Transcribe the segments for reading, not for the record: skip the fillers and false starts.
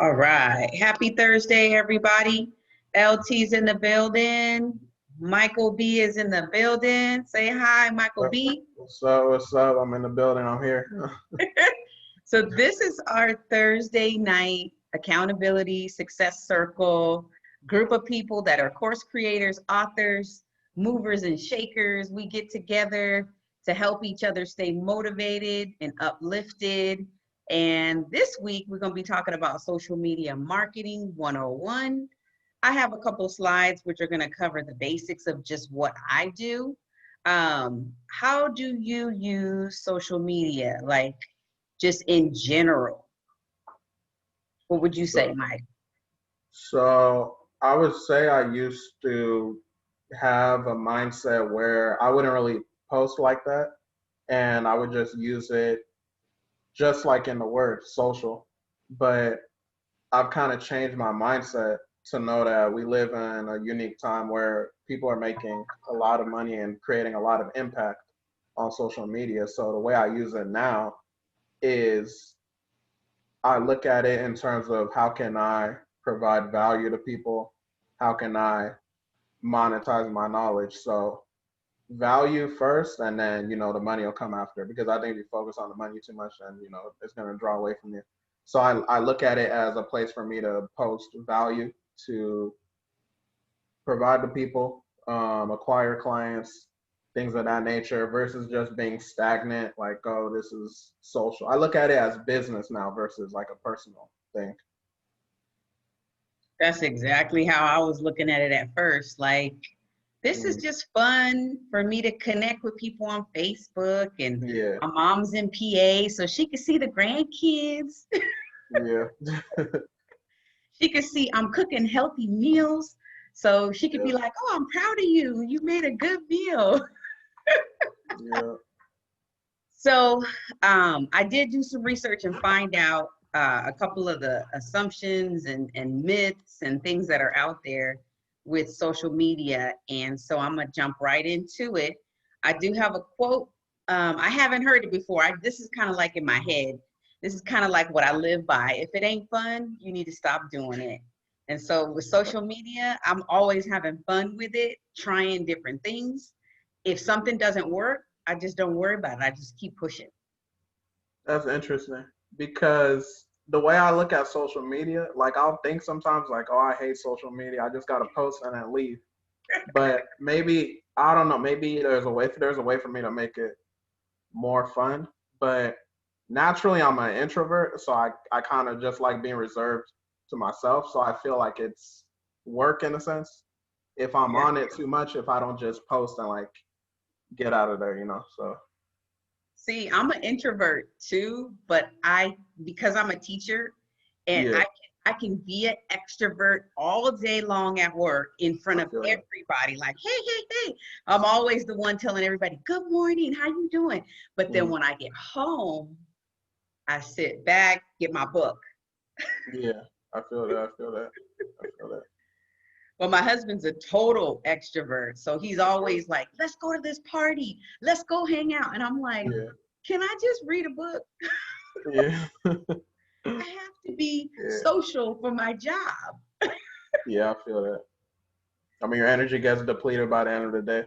All right. Happy Thursday, everybody. LT's in the building. Michael B is in the building. Say hi, Michael B. What's up? What's up? I'm in the building. I'm here. So this is our Thursday night accountability success circle group of people that are course creators, authors, movers and shakers. We get together to help each other stay motivated and uplifted. And this week we're going to be talking about social media marketing 101. I have a couple slides which are going to cover the basics of just what I do. How do you use social media? Like, just in general, what would you say, So, Mike? so I would say I used to have a mindset where I wouldn't really post like that, and I would just use it just like in the word social. But I've kind of changed my mindset to know that we live in a unique time where people are making a lot of money and creating a lot of impact on social media. So the way I use it now is I look at it in terms of how can I provide value to people? How can I monetize my knowledge? So value first, and then the money will come after. Because I think if you focus on the money too much, then it's going to draw away from you. So I look at it as a place for me to post value, to provide to people, acquire clients, things of that nature, versus just being stagnant, like, oh, this is social. I look at it as business now versus like a personal thing. That's exactly how I was looking at it at first. Like, this is Mm, just fun for me to connect with people on Facebook, and yeah, my mom's in PA, so she could see the grandkids. yeah, She could see I'm cooking healthy meals, so she could yeah, be like, "Oh, I'm proud of you. You made a good meal." yeah. So I did do some research and find out a couple of the assumptions and myths and things that are out there with social media. And so I'm going to jump right into it. I do have a quote. I haven't heard it before. This is kind of like in my head. This is kind of like what I live by. If it ain't fun, you need to stop doing it. And so with social media, I'm always having fun with it, trying different things. If something doesn't work, I just don't worry about it. I just keep pushing. That's interesting because the way I look at social media, like I'll think sometimes like, oh, I hate social media. I just gotta post and then leave. But maybe I don't know. Maybe there's a way for me to make it more fun. But naturally, I'm an introvert, so I kind of just like being reserved to myself. So I feel like it's work in a sense. If I'm Yeah. on it too much, if I don't just post and like get out of there. So See, I'm an introvert too, but because I'm a teacher and yeah, I can be an extrovert all day long at work in front I of feel that. everybody. Like, hey. I'm always the one telling everybody, good morning, how you doing? But then Mm, when I get home, I sit back, get my book. yeah, I feel that. I feel that. I feel that. Well, my husband's a total extrovert. So he's always like, let's go to this party. Let's go hang out. And I'm like, Yeah, can I just read a book? yeah, I have to be yeah, social for my job. yeah. I feel that. I mean, your energy gets depleted by the end of the day.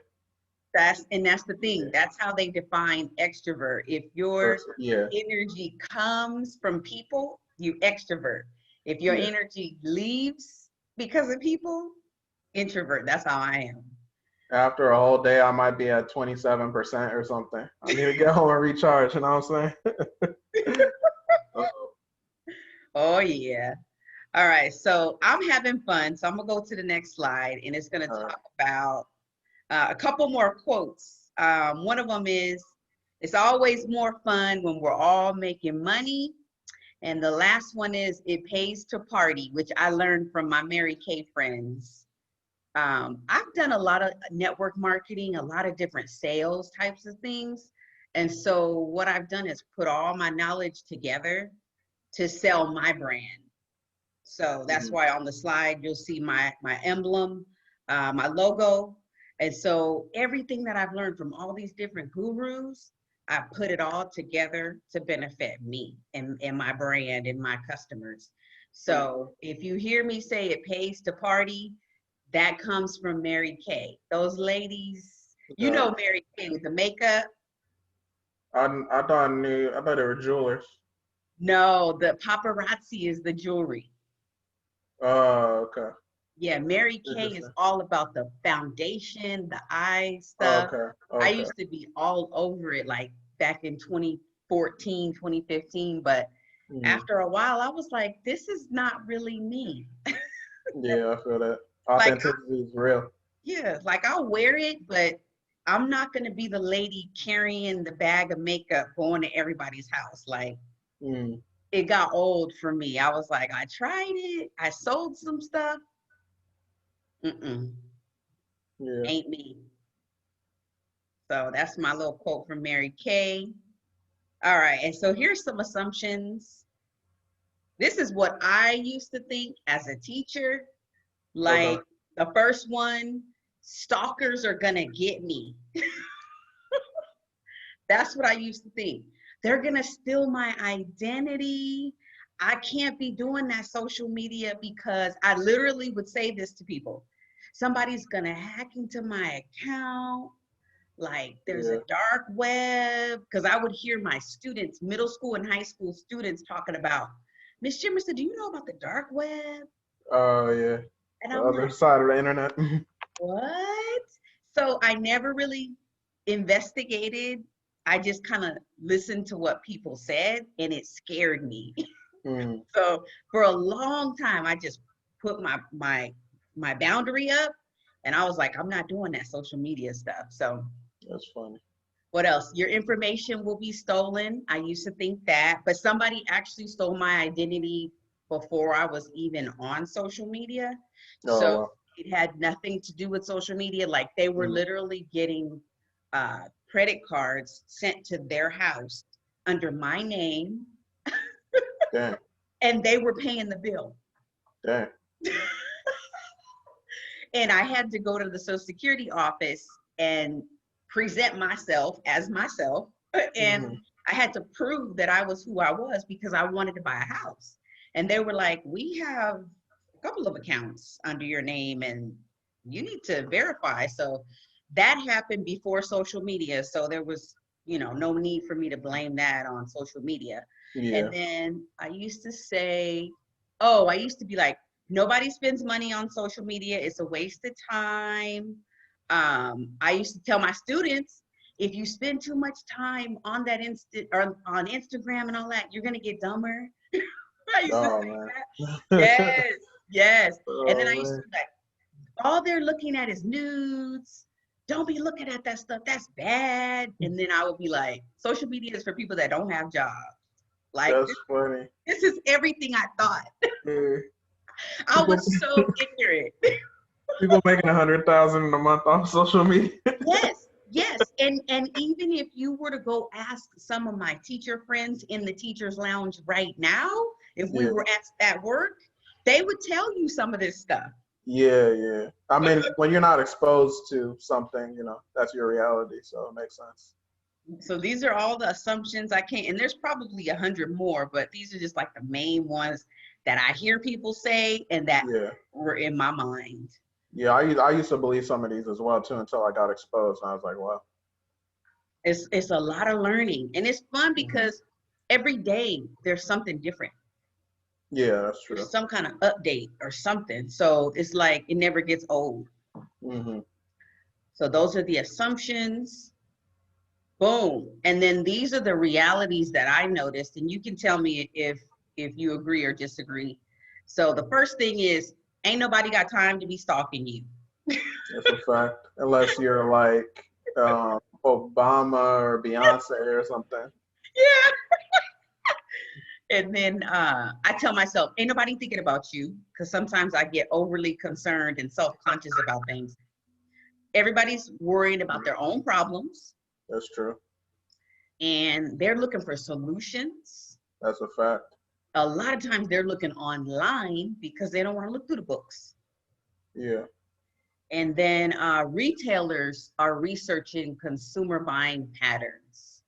That's the thing. Yeah. That's how they define extrovert. If your Versus, yeah, energy comes from people, you extrovert. If your yeah. energy leaves because of people, introvert. That's how I am. After a whole day, I might be at 27% or something. I need to get home and recharge. You know what I'm saying? uh, Oh yeah. All right. So I'm having fun. So I'm gonna go to the next slide, and it's gonna uh, talk about a couple more quotes. One of them is, "It's always more fun when we're all making money." And the last one is, "It pays to party," which I learned from my Mary Kay friends. I've done a lot of network marketing, a lot of different sales types of things. And so what I've done is put all my knowledge together to sell my brand. So that's mhm. why on the slide, you'll see my emblem, my logo. And so everything that I've learned from all these different gurus, I put it all together to benefit me and my brand and my customers. So if you hear me say it pays to party, that comes from Mary Kay. Those ladies, you Yeah. know Mary Kay with the makeup. I thought they were jewelers. No, the paparazzi is the jewelry. Oh, okay. Yeah, Mary Kay is Interesting. all about the foundation, the eye stuff. Okay. I Okay. used to be all over it like back in 2014, 2015, but Mm. after a while I was like, this is not really me. Yeah, I feel that. Like, Authenticity is real. yeah, like I'll wear it, but I'm not going to be the lady carrying the bag of makeup going to everybody's house. Like, Mm. it got old for me. I was like, I tried it. I sold some stuff. Mm-mm, Yeah. ain't me. So that's my little quote from Mary Kay. All right. And so here's some assumptions. This is what I used to think as a teacher. Okay. Like the first one, stalkers are going to get me. That's what I used to think. They're going to steal my identity. I can't be doing that social media because I literally would say this to people. Somebody's going to hack into my account. Like there's a Yeah. dark web. Because I would hear my students, middle school and high school students talking about, Miss Jimerson, do you know about the dark web? Oh, yeah. And The I'm other like, side of the internet. what? So I never really investigated. I just kind of listened to what people said and it scared me. Mm. So for a long time, I just put my boundary up and I was like, I'm not doing that social media stuff. So That's funny. what else? Your information will be stolen. I used to think that, but somebody actually stole my identity before I was even on social media. Oh, So wow. it had nothing to do with social media. Like they were Mm. literally getting credit cards sent to their house under my name, Dang. and they were paying the bill. Dang. And I had to go to the Social Security office and present myself as myself. And Hmm. I had to prove that I was who I was because I wanted to buy a house. And they were like, we have a couple of accounts under your name and you need to verify. So that happened before social media. So there was, no need for me to blame that on social media. And Yeah. then I used to say, oh, I used to be like, nobody spends money on social media. It's a waste of time. I used to tell my students, if you spend too much time on that or on Instagram and all that, you're gonna get dumber. I used to Oh, say man. that. Yes, yes. And then I Oh, used to man. be like, all they're looking at is nudes. Don't be looking at that stuff. That's bad. And then I would be like, social media is for people that don't have jobs. Like That's funny. this is everything I thought. Yeah. I People, was so ignorant. people making 100,000 a month off social media. Yes, yes. And even if you were to go ask some of my teacher friends in the teachers lounge right now, if we Yeah. were at work, they would tell you some of this stuff. Yeah, yeah. I mean, when you're not exposed to something, that's your reality, so it makes sense. So these are all the assumptions I can't, and there's probably 100 more, but these are just like the main ones that I hear people say and that Yeah. were in my mind. Yeah, I used to believe some of these as well too until I got exposed, and I was like, wow. It's a lot of learning, and it's fun Hmm. because every day there's something different. Yeah, that's true. There's some kind of update or something. So it's like it never gets old. Hmm. So those are the assumptions. Boom. And then these are the realities that I noticed, and you can tell me if you agree or disagree. So the first thing is, ain't nobody got time to be stalking you. That's a fact. Unless you're like Obama or Beyonce or something. Yeah. And then I tell myself, ain't nobody thinking about you, because sometimes I get overly concerned and self-conscious about things. Everybody's worried about their own problems, That's true. and they're looking for solutions. That's a fact. A lot of times they're looking online because they don't want to look through the books. Yeah. And then retailers are researching consumer buying patterns.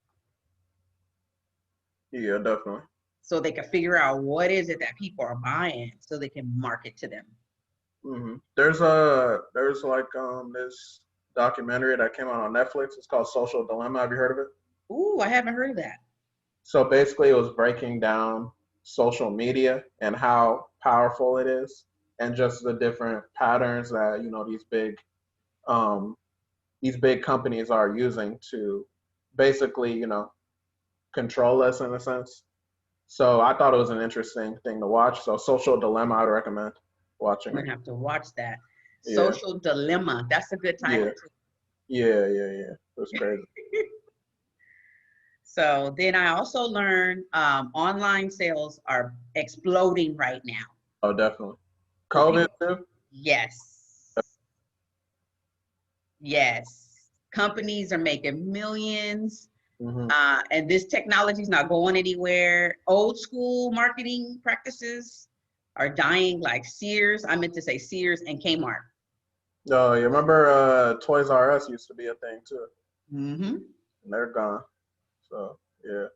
Yeah, definitely. so they can figure out what is it that people are buying so they can market to them. There's like this documentary that came out on Netflix. It's called Social Dilemma. Have you heard of it? Ooh, I haven't heard of that. So basically, it was breaking down social media and how powerful it is, and just the different patterns that um, these big companies are using to basically control us in a sense. So I thought it was an interesting thing to watch. So Social Dilemma, I'd recommend watching I'm it. gonna have to watch that. Yeah, Social Dilemma. That's a good title yeah, too. yeah. It was crazy. So then I also learned online sales are exploding right now. Oh, definitely. So COVID people, too. yes, yes. Companies are making millions, Hmm. and this technology is not going anywhere. Old school marketing practices are dying, like Sears. I meant to say Sears and Kmart. Oh, you remember Toys R Us used to be a thing too, Hmm. and they're gone. So yeah,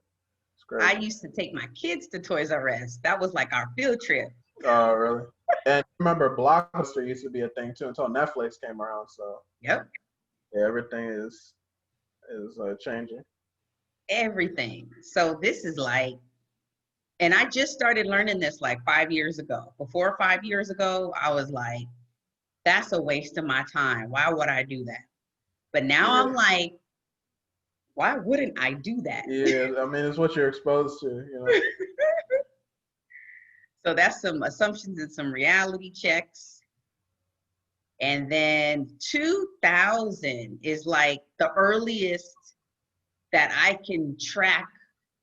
it's I crazy. used to take my kids to Toys R Us. That was like our field trip. Oh, really? And remember Blockbuster used to be a thing too until Netflix came around. So Yep, yeah, everything is changing. everything. So this is like, and I just started learning this like 5 years ago. Before 5 years ago, I was like, that's a waste of my time. Why would I do that? But now Yeah, I'm like, why wouldn't I do that? yeah. I mean, it's what you're exposed to. So that's some assumptions and some reality checks. And then 2000 is like the earliest that I can track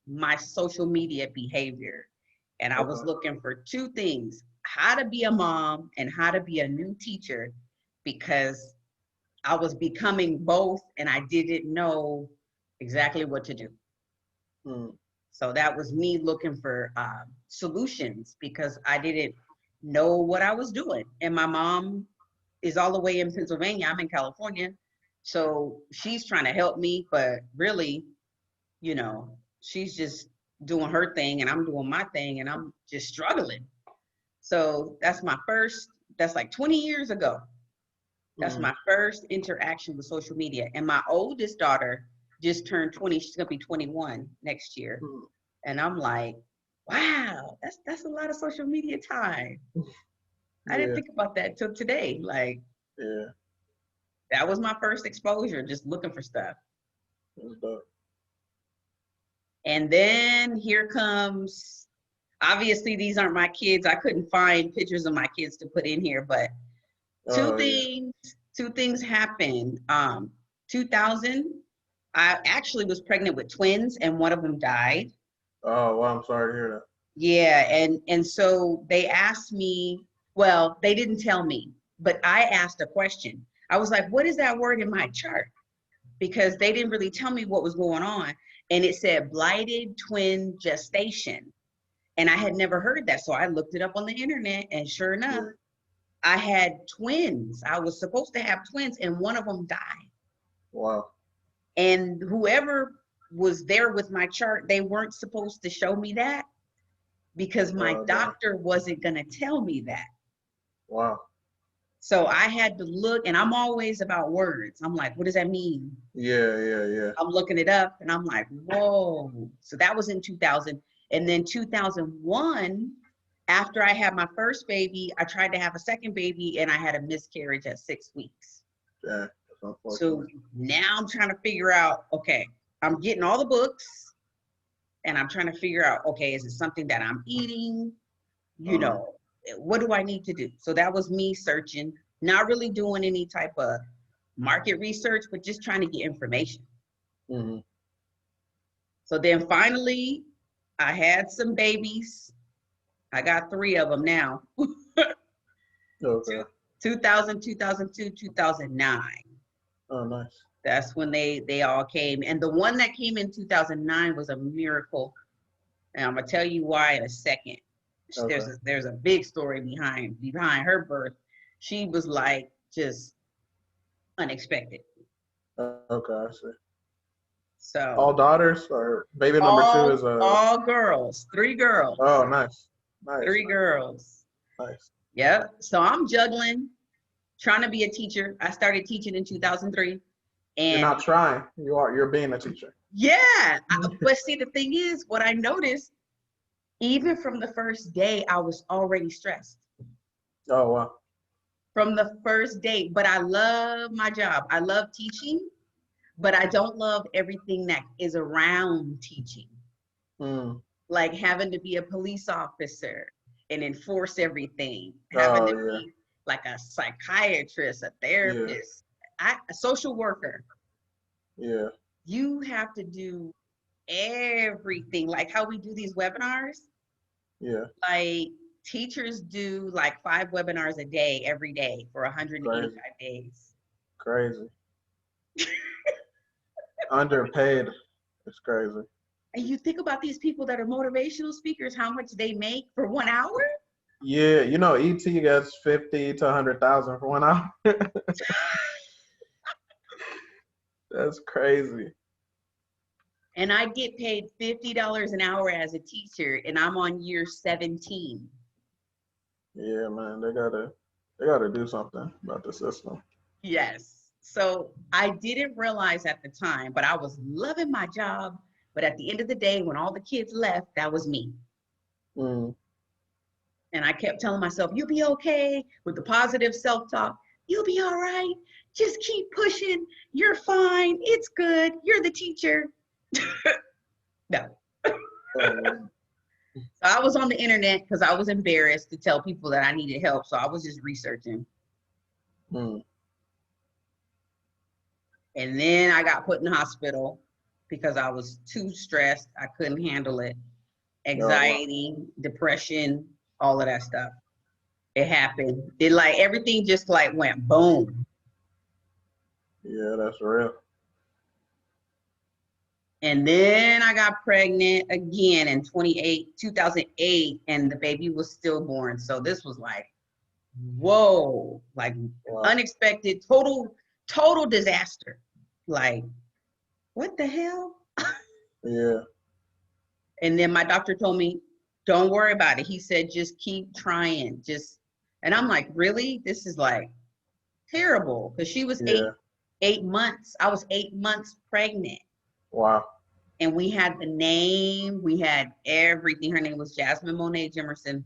my social media behavior. And I was Okay. looking for two things: how to be a mom and how to be a new teacher, because I was becoming both and I didn't know exactly what to do. Hmm. So that was me looking for solutions because I didn't know what I was doing. And my mom is all the way in Pennsylvania. I'm in California. So she's trying to help me, but really, she's just doing her thing and I'm doing my thing and I'm just struggling. So that's like 20 years ago. That's Hmm. my first interaction with social media. And my oldest daughter just turned 20. She's gonna be 21 next year. Hmm. And I'm like, wow, that's a lot of social media time. I didn't Yeah, think about that till today. Like yeah. that was my first exposure, just looking for stuff. It's dope. And then here comes, obviously these aren't my kids. I couldn't find pictures of my kids to put in here, but two Oh yeah. things, two things happened. 2000, I actually was pregnant with twins and one of them died. Oh well, I'm sorry to hear Yeah, and so they asked me, well, they didn't tell me, but I asked a question. I was like, what is that word in my chart? Because they didn't really tell me what was going on. And it said blighted twin gestation. And I had never heard that. So I looked it up on the internet, and sure enough, that. I had twins. I was supposed to have twins, and one of them died. Wow. And whoever was there with my chart, they weren't supposed to show me that because my Oh damn. doctor wasn't going to tell me that. Wow. So I had to look, and I'm always about words. I'm like, what does that mean? Yeah. I'm looking it up, and I'm like, whoa. So that was in 2000. And then 2001, after I had my first baby, I tried to have a second baby, and I had a miscarriage at 6 weeks. Damn. That's So unfortunate. now I'm trying to figure out, okay, I'm getting all the books, and I'm trying to figure out, okay, is it something that I'm eating? You Uh-huh. know, what do I need to do? So that was me searching, not really doing any type of market research, but just trying to get information. Hmm. So then finally, I had some babies. I got three of them now. Okay. 2000, 2002, 2009. Oh, nice. That's when they all came. And the one that came in 2009 was a miracle. And I'm gonna tell you why in a second. Okay. There's a big story behind her birth. She was like just unexpected. Okay, I see. So All daughters or baby number two is all girls, 3 girls, oh, nice. Nice. 3 girls. Nice. Yep. So I'm juggling, trying to be a teacher. I started teaching in 2003. You're And not trying. You're being a teacher. yeah, but see, the thing is, what I noticed, even from the first day, I was already stressed. Oh wow. From the first day. But I love my job. I love teaching, but I don't love everything that is around teaching. Mm. Like having to be a police officer and enforce everything, having Oh to yeah. be like a psychiatrist, a Yeah. therapist, a social worker. Yeah. You have to do everything, like how we do these webinars. Yeah. Like teachers do like 5 webinars a day, every day for 185 Crazy. days. Crazy. Underpaid. It's crazy. And you think about these people that are motivational speakers, how much they make for 1 hour? Yeah, you know, ET gets 50 to 100,000 for 1 hour. That's crazy. And I get paid $50 an hour as a teacher, and I'm on year 17. Yeah, man, they gotta do something about the system. Yes. So I didn't realize at the time, but I was loving my job. But at the end of the day, when all the kids left, that was me. Mm. And I kept telling myself, you'll be okay, with the positive self-talk. You'll be all right. Just keep pushing. You're fine. It's good. You're the teacher. No. Oh, So I was on the internet because I was embarrassed to tell people that I needed help. So I was just researching. mm. And then I got put in the hospital because I was too stressed. I couldn't handle it. Oh, wow. Anxiety, depression, all of that stuff. It happened. It like everything just like went boom. Yeah, that's real. And then I got pregnant again in 2008, and the baby was stillborn. So this was like, whoa, like Wow. unexpected, total disaster. Like, what the hell? Yeah. And then my doctor told me, don't worry about it. He said, just keep trying. And I'm like, really? This is like terrible. Because she was Yeah. 8 months. I was 8 months pregnant. Wow. And we had the name, we had everything. Her name was Jasmine Monet Jimerson,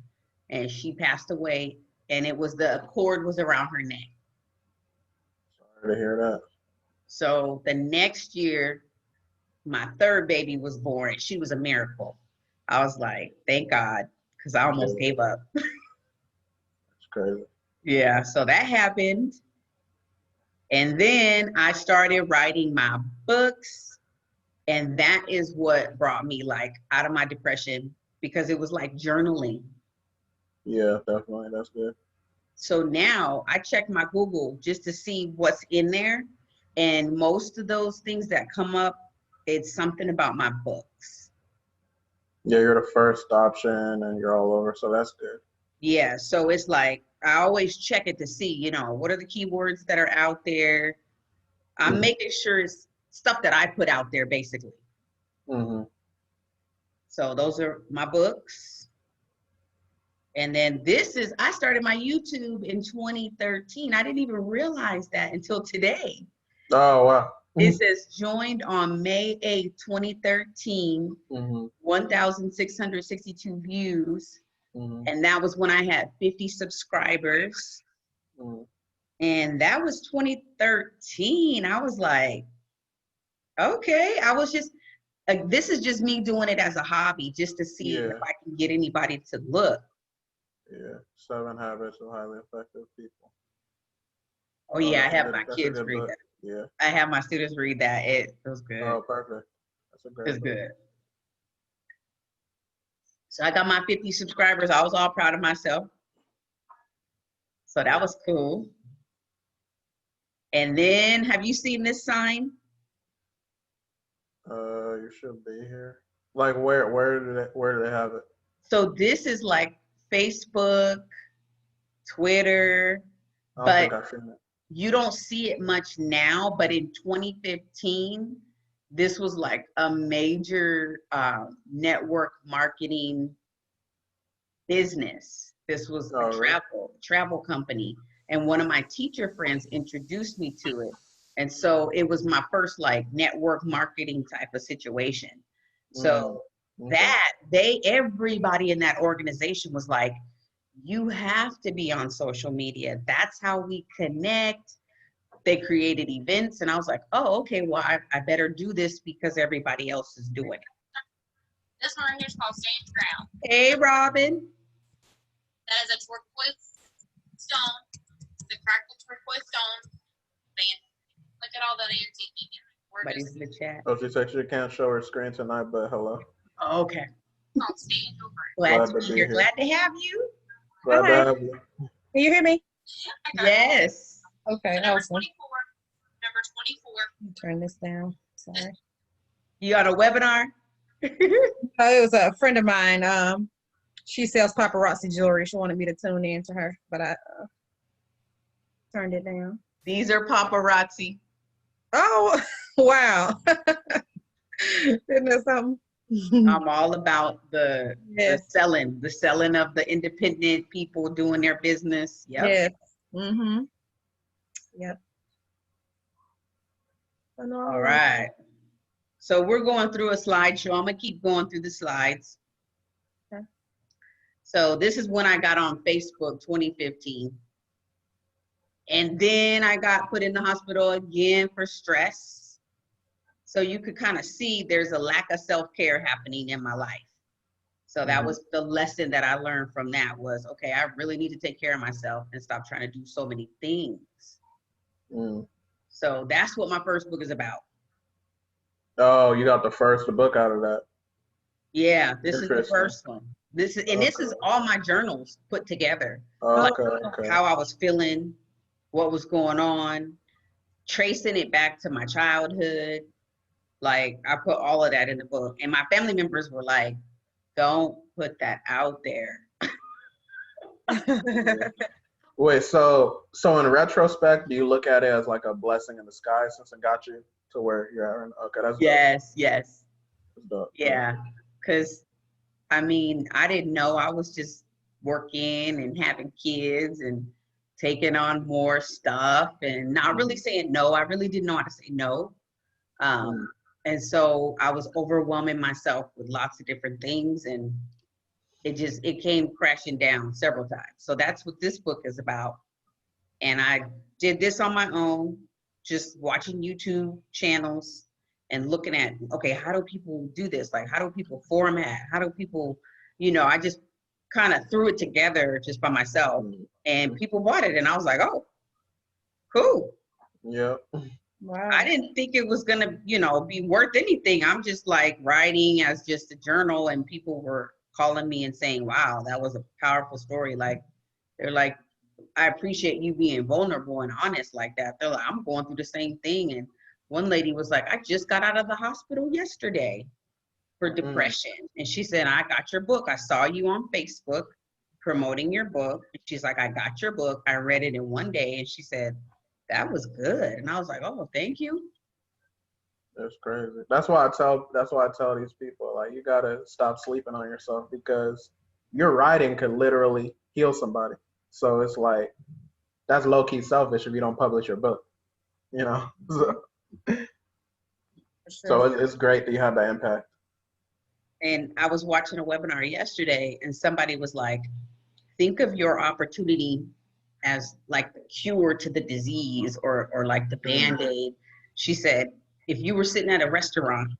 and she passed away. And it was the cord was around her neck. Sorry to hear that. So the next year, my third baby was born. She was a miracle. I was like, thank God, because I almost Yeah, gave up. it's crazy. Yeah, so that happened. And then I started writing my books. And that is what brought me like out of my depression, because it was like journaling. Yeah, definitely. That's good. So now I check my Google just to see what's in there. And most of those things that come up, it's something about my books. Yeah, you're the first option and you're all over, so that's good. Yeah, so it's like I always check it to see, what are the keywords that are out there. I'm Mm-hmm. making sure it's stuff that I put out there, basically. Mm-hmm. So those are my books. And then I started my YouTube in 2013. I didn't even realize that until today. Oh, wow. It says joined on May 8th, 2013, Mm-hmm. 1,662 views. Mm-hmm. And that was when I had 50 subscribers. Mm-hmm. And that was 2013. I was like, okay. I was just, this is just me doing it as a hobby, just to see if Yeah. I can get anybody to look. Yeah. 7 Habits of Highly Effective People. Oh, Oh, yeah, I that's a have good. my That's a kids good read book. that. Yeah. I have my students read that. It was good. Oh, perfect. That's a It's great book. good. So I got my 50 subscribers. I was all proud of myself. So that was cool. And then have you seen this sign? You should be here. Like where do they have it? So this is like Facebook, Twitter, I don't but think I've seen it. you don't see it much now. But in 2015, this was like a major network marketing business. This was a travel company. And one of my teacher friends introduced me to it. And so it was my first like network marketing type of situation. So everybody in that organization was like, you have to be on social media. That's how we connect. They created events and I was like, oh, okay, well, I better do this because everybody else is doing it. This one right here is called Sand Ground. Hey, Robin. That is a turquoise stone. The crackled turquoise stone. Man, look at all the antique. Somebody's in the chat. Oh, she said she can't show her screen tonight, but hello. Oh, okay. Called Stand Over. Glad to be here. Glad to have you. Glad to have you. Can you hear me? Yes. Okay, Number awesome. 24. Number 24. Turn this down. Sorry. You on a webinar? It was a friend of mine. She sells paparazzi jewelry. She wanted me to tune in to her, but I turned it down. These are paparazzi. Oh, wow. Isn't that something? I'm all about the selling of the independent people doing their business. Yep. Yes. Mm-hmm. Yep. All right. So we're going through a slideshow. I'm gonna keep going through the slides. Okay. So this is when I got on Facebook, 2015. And then I got put in the hospital again for stress. So you could kind of see there's a lack of self-care happening in my life. So that was the lesson that I learned from that was, okay, I really need to take care of myself and stop trying to do so many things. So that's what my first book is about. Oh, you got the first book out of that. Yeah, this is the first one. This is all my journals put together. Like how I was feeling, what was going on, tracing it back to my childhood. Like I put all of that in the book. And my family members were like, don't put that out there. Wait, so in retrospect, do you look at it as like a blessing in disguise since it got you to where you're at? Okay, that's yes. That's dope. Yeah, because I mean, I didn't know. I was just working and having kids and taking on more stuff and not really saying no. I really didn't know how to say no. And so I was overwhelming myself with lots of different things and it came crashing down several times. So that's what this book is about. And I did this on my own, just watching YouTube channels and looking at, okay, how do people do this? Like, how do people format? How do people, I just kind of threw it together just by myself and people bought it. And I was like, oh, cool. Yeah. Wow. I didn't think it was gonna, be worth anything. I'm just like writing as just a journal and people were calling me and saying, wow, that was a powerful story. Like, they're like, I appreciate you being vulnerable and honest like that. They're like, I'm going through the same thing. And one lady was like, I just got out of the hospital yesterday for depression. And she said, I got your book. I saw you on Facebook promoting your book. And she's like, I got your book. I read it in one day. And she said, that was good. And I was like, oh, thank you. That's crazy. That's why I tell these people, like, you gotta stop sleeping on yourself because your writing could literally heal somebody. So it's like, that's low-key selfish if you don't publish your book, So it's great that you have that impact. And I was watching a webinar yesterday and somebody was like, think of your opportunity as like the cure to the disease or like the Band-Aid. She said, if you were sitting at a restaurant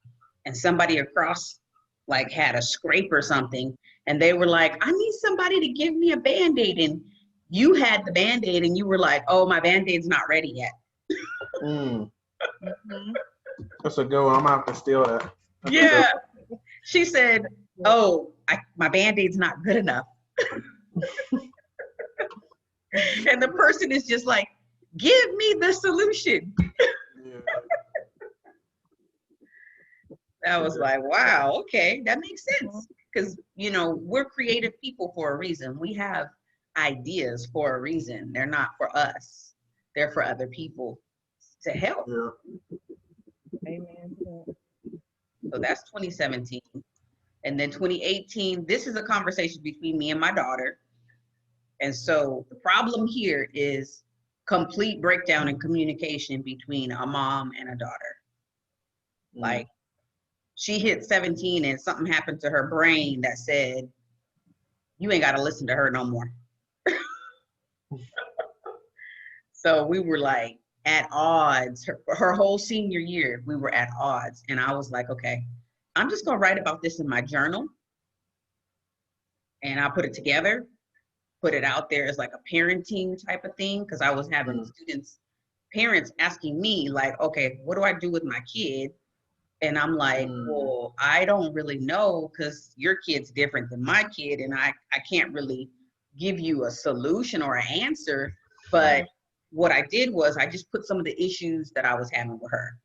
and somebody across like had a scrape or something and they were like, I need somebody to give me a Band-Aid, and you had the Band-Aid and you were like, oh, my Band-Aid's not ready yet. That's a good one. I'm gonna have to steal that. Yeah. She said, oh, my Band-Aid's not good enough. And the person is just like, give me the solution. I was like, wow, okay, that makes sense. Because, we're creative people for a reason. We have ideas for a reason. They're not for us. They're for other people to help. Yeah. Amen to that. So that's 2017. And then 2018, this is a conversation between me and my daughter. And so the problem here is complete breakdown in communication between a mom and a daughter. Like, she hit 17 and something happened to her brain that said, you ain't got to listen to her no more. So we were like at odds. Her whole senior year, we were at odds. And I was like, okay, I'm just going to write about this in my journal. And I'll put it together, put it out there as like a parenting type of thing. Because I was having parents asking me like, okay, what do I do with my kid? And I'm like, well, I don't really know, because your kid's different than my kid. And I can't really give you a solution or an answer. But what I did was I just put some of the issues that I was having with her,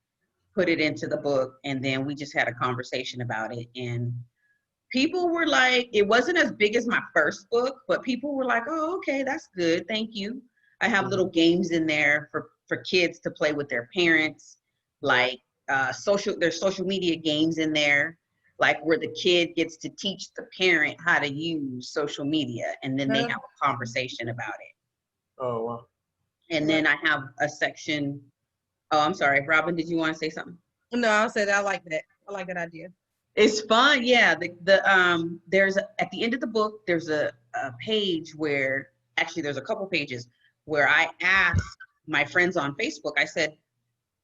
put it into the book. And then we just had a conversation about it. And people were like, it wasn't as big as my first book, but people were like, oh, okay, that's good. Thank you. I have little games in there for kids to play with their parents, like there's social media games in there, like where the kid gets to teach the parent how to use social media, and then they have a conversation about it. Oh, wow. And then I have a section. Oh, I'm sorry, Robin, did you want to say something? No, I said I like that. I like that idea. It's fun, yeah. There's at the end of the book, there's a page where, actually there's a couple pages where I asked my friends on Facebook, I said,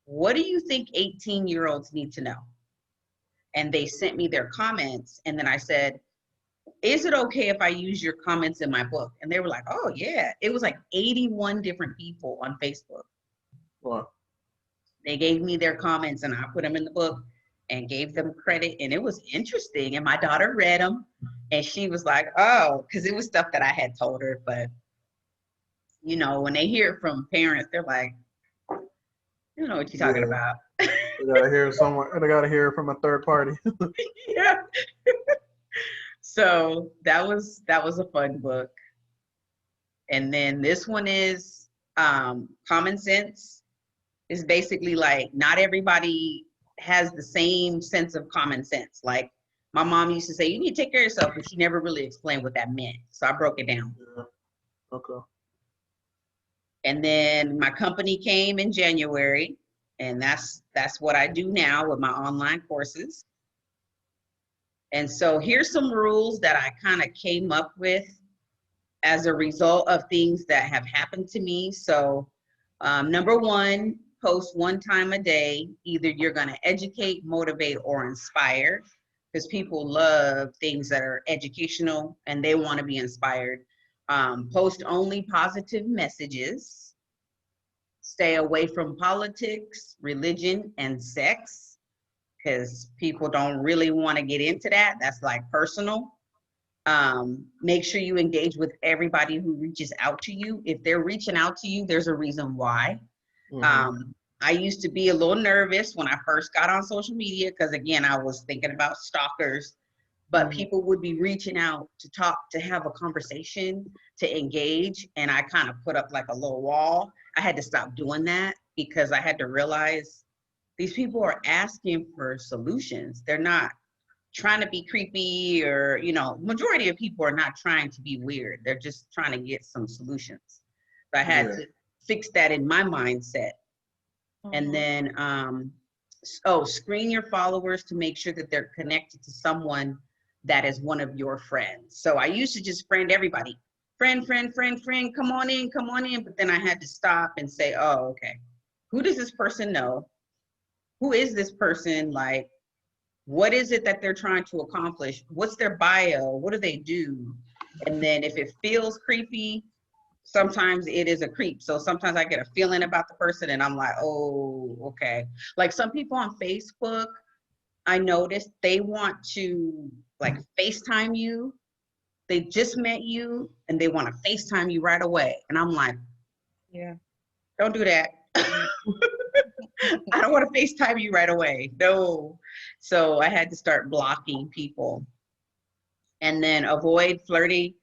what do you think 18-year-olds need to know? And they sent me their comments. And then I said, is it okay if I use your comments in my book? And they were like, oh yeah. It was like 81 different people on Facebook. Wow. They gave me their comments and I put them in the book and gave them credit. And it was interesting. And my daughter read them and she was like, oh, because it was stuff that I had told her. But, you know, when they hear it from parents, they're like, you know what you're talking about. They gotta hear someone. They gotta hear it from a third party. Yeah. So that was a fun book. And then this one is Common Sense. Is basically like, not everybody has the same sense of common sense. Like my mom used to say, you need to take care of yourself, but she never really explained what that meant. So I broke it down. Yeah. Okay. And then my company came in January, and that's what I do now with my online courses. And so here's some rules that I kind of came up with as a result of things that have happened to me. So number one, post one time a day. Either you're going to educate, motivate, or inspire, because people love things that are educational and they want to be inspired. Post only positive messages. Stay away from politics, religion, and sex, because people don't really want to get into that. That's like personal. Make sure you engage with everybody who reaches out to you. If they're reaching out to you, there's a reason why. I used to be a little nervous when I first got on social media, because again, I was thinking about stalkers. But people would be reaching out to talk, to have a conversation, to engage. And I kind of put up like a little wall. I had to stop doing that because I had to realize these people are asking for solutions. They're not trying to be creepy, or, you know, majority of people are not trying to be weird. They're just trying to get some solutions. So I had to fix that in my mindset. And then, screen your followers to make sure that they're connected to someone that is one of your friends. So I used to just friend everybody. Friend, come on in. But then I had to stop and say, oh, okay, who does this person know? Who is this person? Like, what is it that they're trying to accomplish? What's their bio? What do they do? And then if it feels creepy, sometimes it is a creep. So sometimes I get a feeling about the person and I'm like, oh, okay. Like some people on Facebook, I noticed they want to like FaceTime you. They just met you and they want to FaceTime you right away. And I'm like, yeah, don't do that. I don't want to FaceTime you right away. No. So I had to start blocking people. And then avoid flirting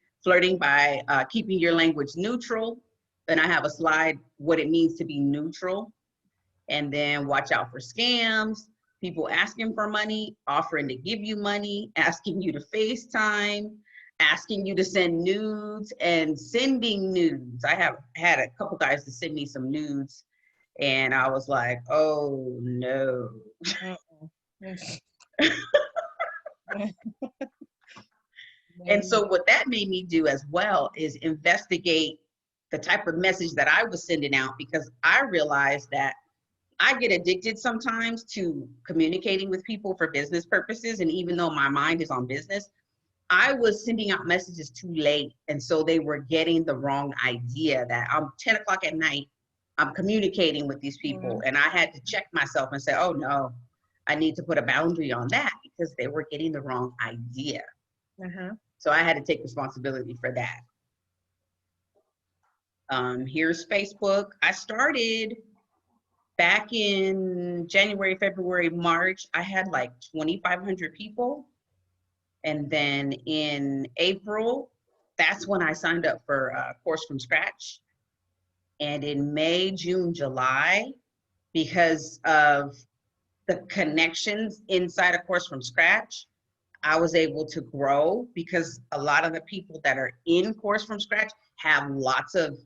by keeping your language neutral. Then I have a slide, what it means to be neutral. And then watch out for scams, people asking for money, offering to give you money, asking you to FaceTime, asking you to send nudes and sending nudes. I have had a couple guys to send me some nudes and I was like, oh no. And so what that made me do as well is investigate the type of message that I was sending out, because I realized that I get addicted sometimes to communicating with people for business purposes. And even though my mind is on business, I was sending out messages too late. And so they were getting the wrong idea that I'm 10 o'clock at night, I'm communicating with these people. And I had to check myself and say, oh no, I need to put a boundary on that, because they were getting the wrong idea. So I had to take responsibility for that. Here's Facebook. I started back in January, February, March. I had like 2,500 people. And then in April, that's when I signed up for a course from scratch. And in May, June, July, because of the connections inside a course from scratch, I was able to grow, because a lot of the people that are in course from scratch have lots of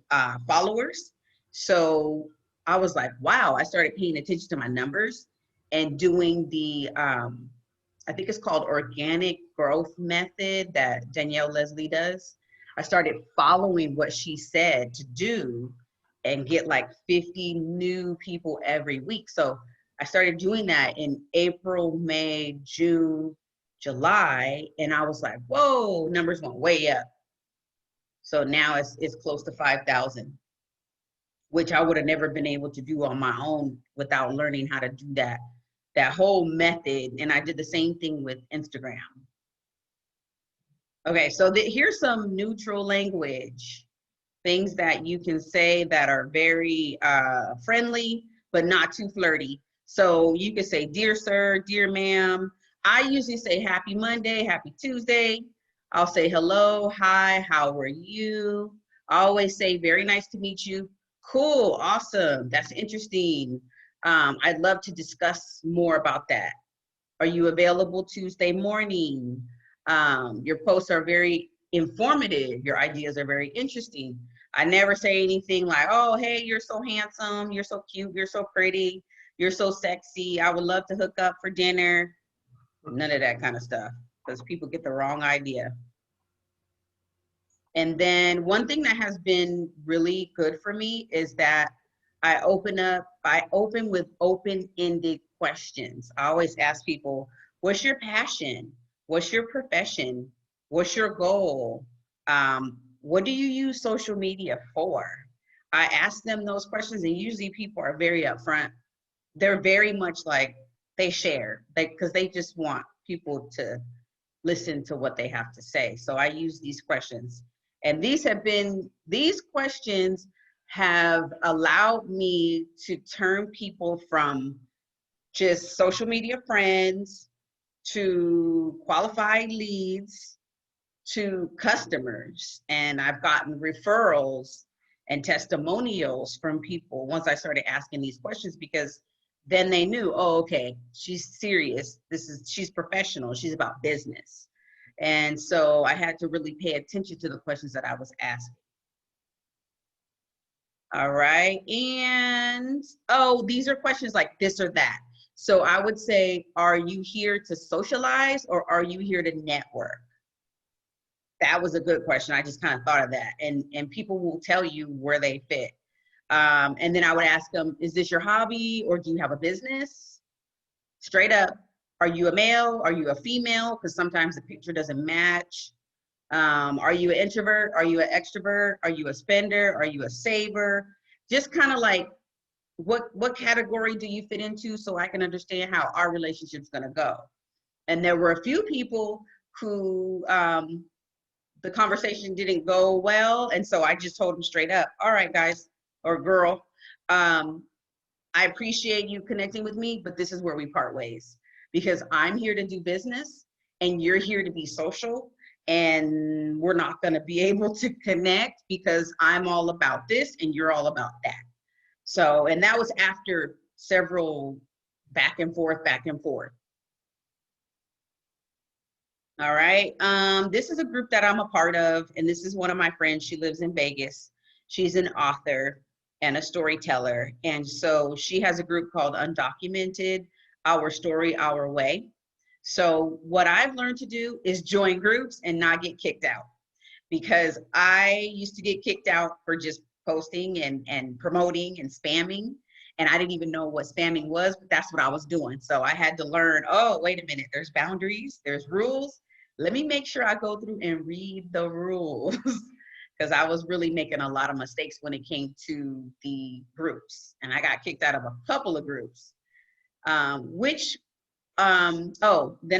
followers. So I was like, wow, I started paying attention to my numbers and doing the, I think it's called organic growth method that Danielle Leslie does. I started following what she said to do and get like 50 new people every week. So I started doing that in April, May, June, July, and I was like, whoa, numbers went way up. So now it's close to 5,000, which I would have never been able to do on my own without learning how to do that whole method. And I did the same thing with Instagram. Okay, so here's some neutral language, things that you can say that are very friendly, but not too flirty. So you could say, dear sir, dear ma'am. I usually say happy Monday, happy Tuesday. I'll say hello, hi, how are you? I always say very nice to meet you. Cool, awesome, that's interesting. I'd love to discuss more about that. Are you available Tuesday morning? Your posts are very informative. Your ideas are very interesting. I never say anything like, oh, hey, you're so handsome, you're so cute, you're so pretty, you're so sexy, I would love to hook up for dinner. None of that kind of stuff, because people get the wrong idea. And then one thing that has been really good for me is that I open with open-ended questions. I always ask people, what's your passion? What's your profession? What's your goal? What do you use social media for? I ask them those questions, and usually people are very upfront. They're very much like, they share, because they just want people to listen to what they have to say. So I use these questions. And these questions have allowed me to turn people from just social media friends to qualified leads to customers. And I've gotten referrals and testimonials from people once I started asking these questions, because then they knew, oh, okay, she's serious. She's professional. She's about business. And so I had to really pay attention to the questions that I was asking. All right. And, oh, these are questions like this or that. So I would say, are you here to socialize or are you here to network? That was a good question. I just kind of thought of that. And people will tell you where they fit. And then I would ask them, is this your hobby or do you have a business? Straight up, are you a male? Are you a female? Because sometimes the picture doesn't match. Are you an introvert? Are you an extrovert? Are you a spender? Are you a saver? Just kind of like, what category do you fit into, so I can understand how our relationship's gonna go. And there were a few people who the conversation didn't go well, and so I just told them straight up, all right, guys, or girl, I appreciate you connecting with me, but this is where we part ways, because I'm here to do business and you're here to be social, and we're not going to be able to connect because I'm all about this and you're all about that. So, and that was after several back and forth, back and forth. All right. This is a group that I'm a part of, and this is one of my friends. She lives in Vegas. She's an author and a storyteller. And so she has a group called Undocumented, Our Story, Our Way. So what I've learned to do is join groups and not get kicked out, because I used to get kicked out for just posting and promoting and spamming. And I didn't even know what spamming was, but that's what I was doing. So I had to learn, oh, wait a minute, there's boundaries, there's rules. Let me make sure I go through and read the rules, because I was really making a lot of mistakes when it came to the groups. And I got kicked out of a couple of groups, then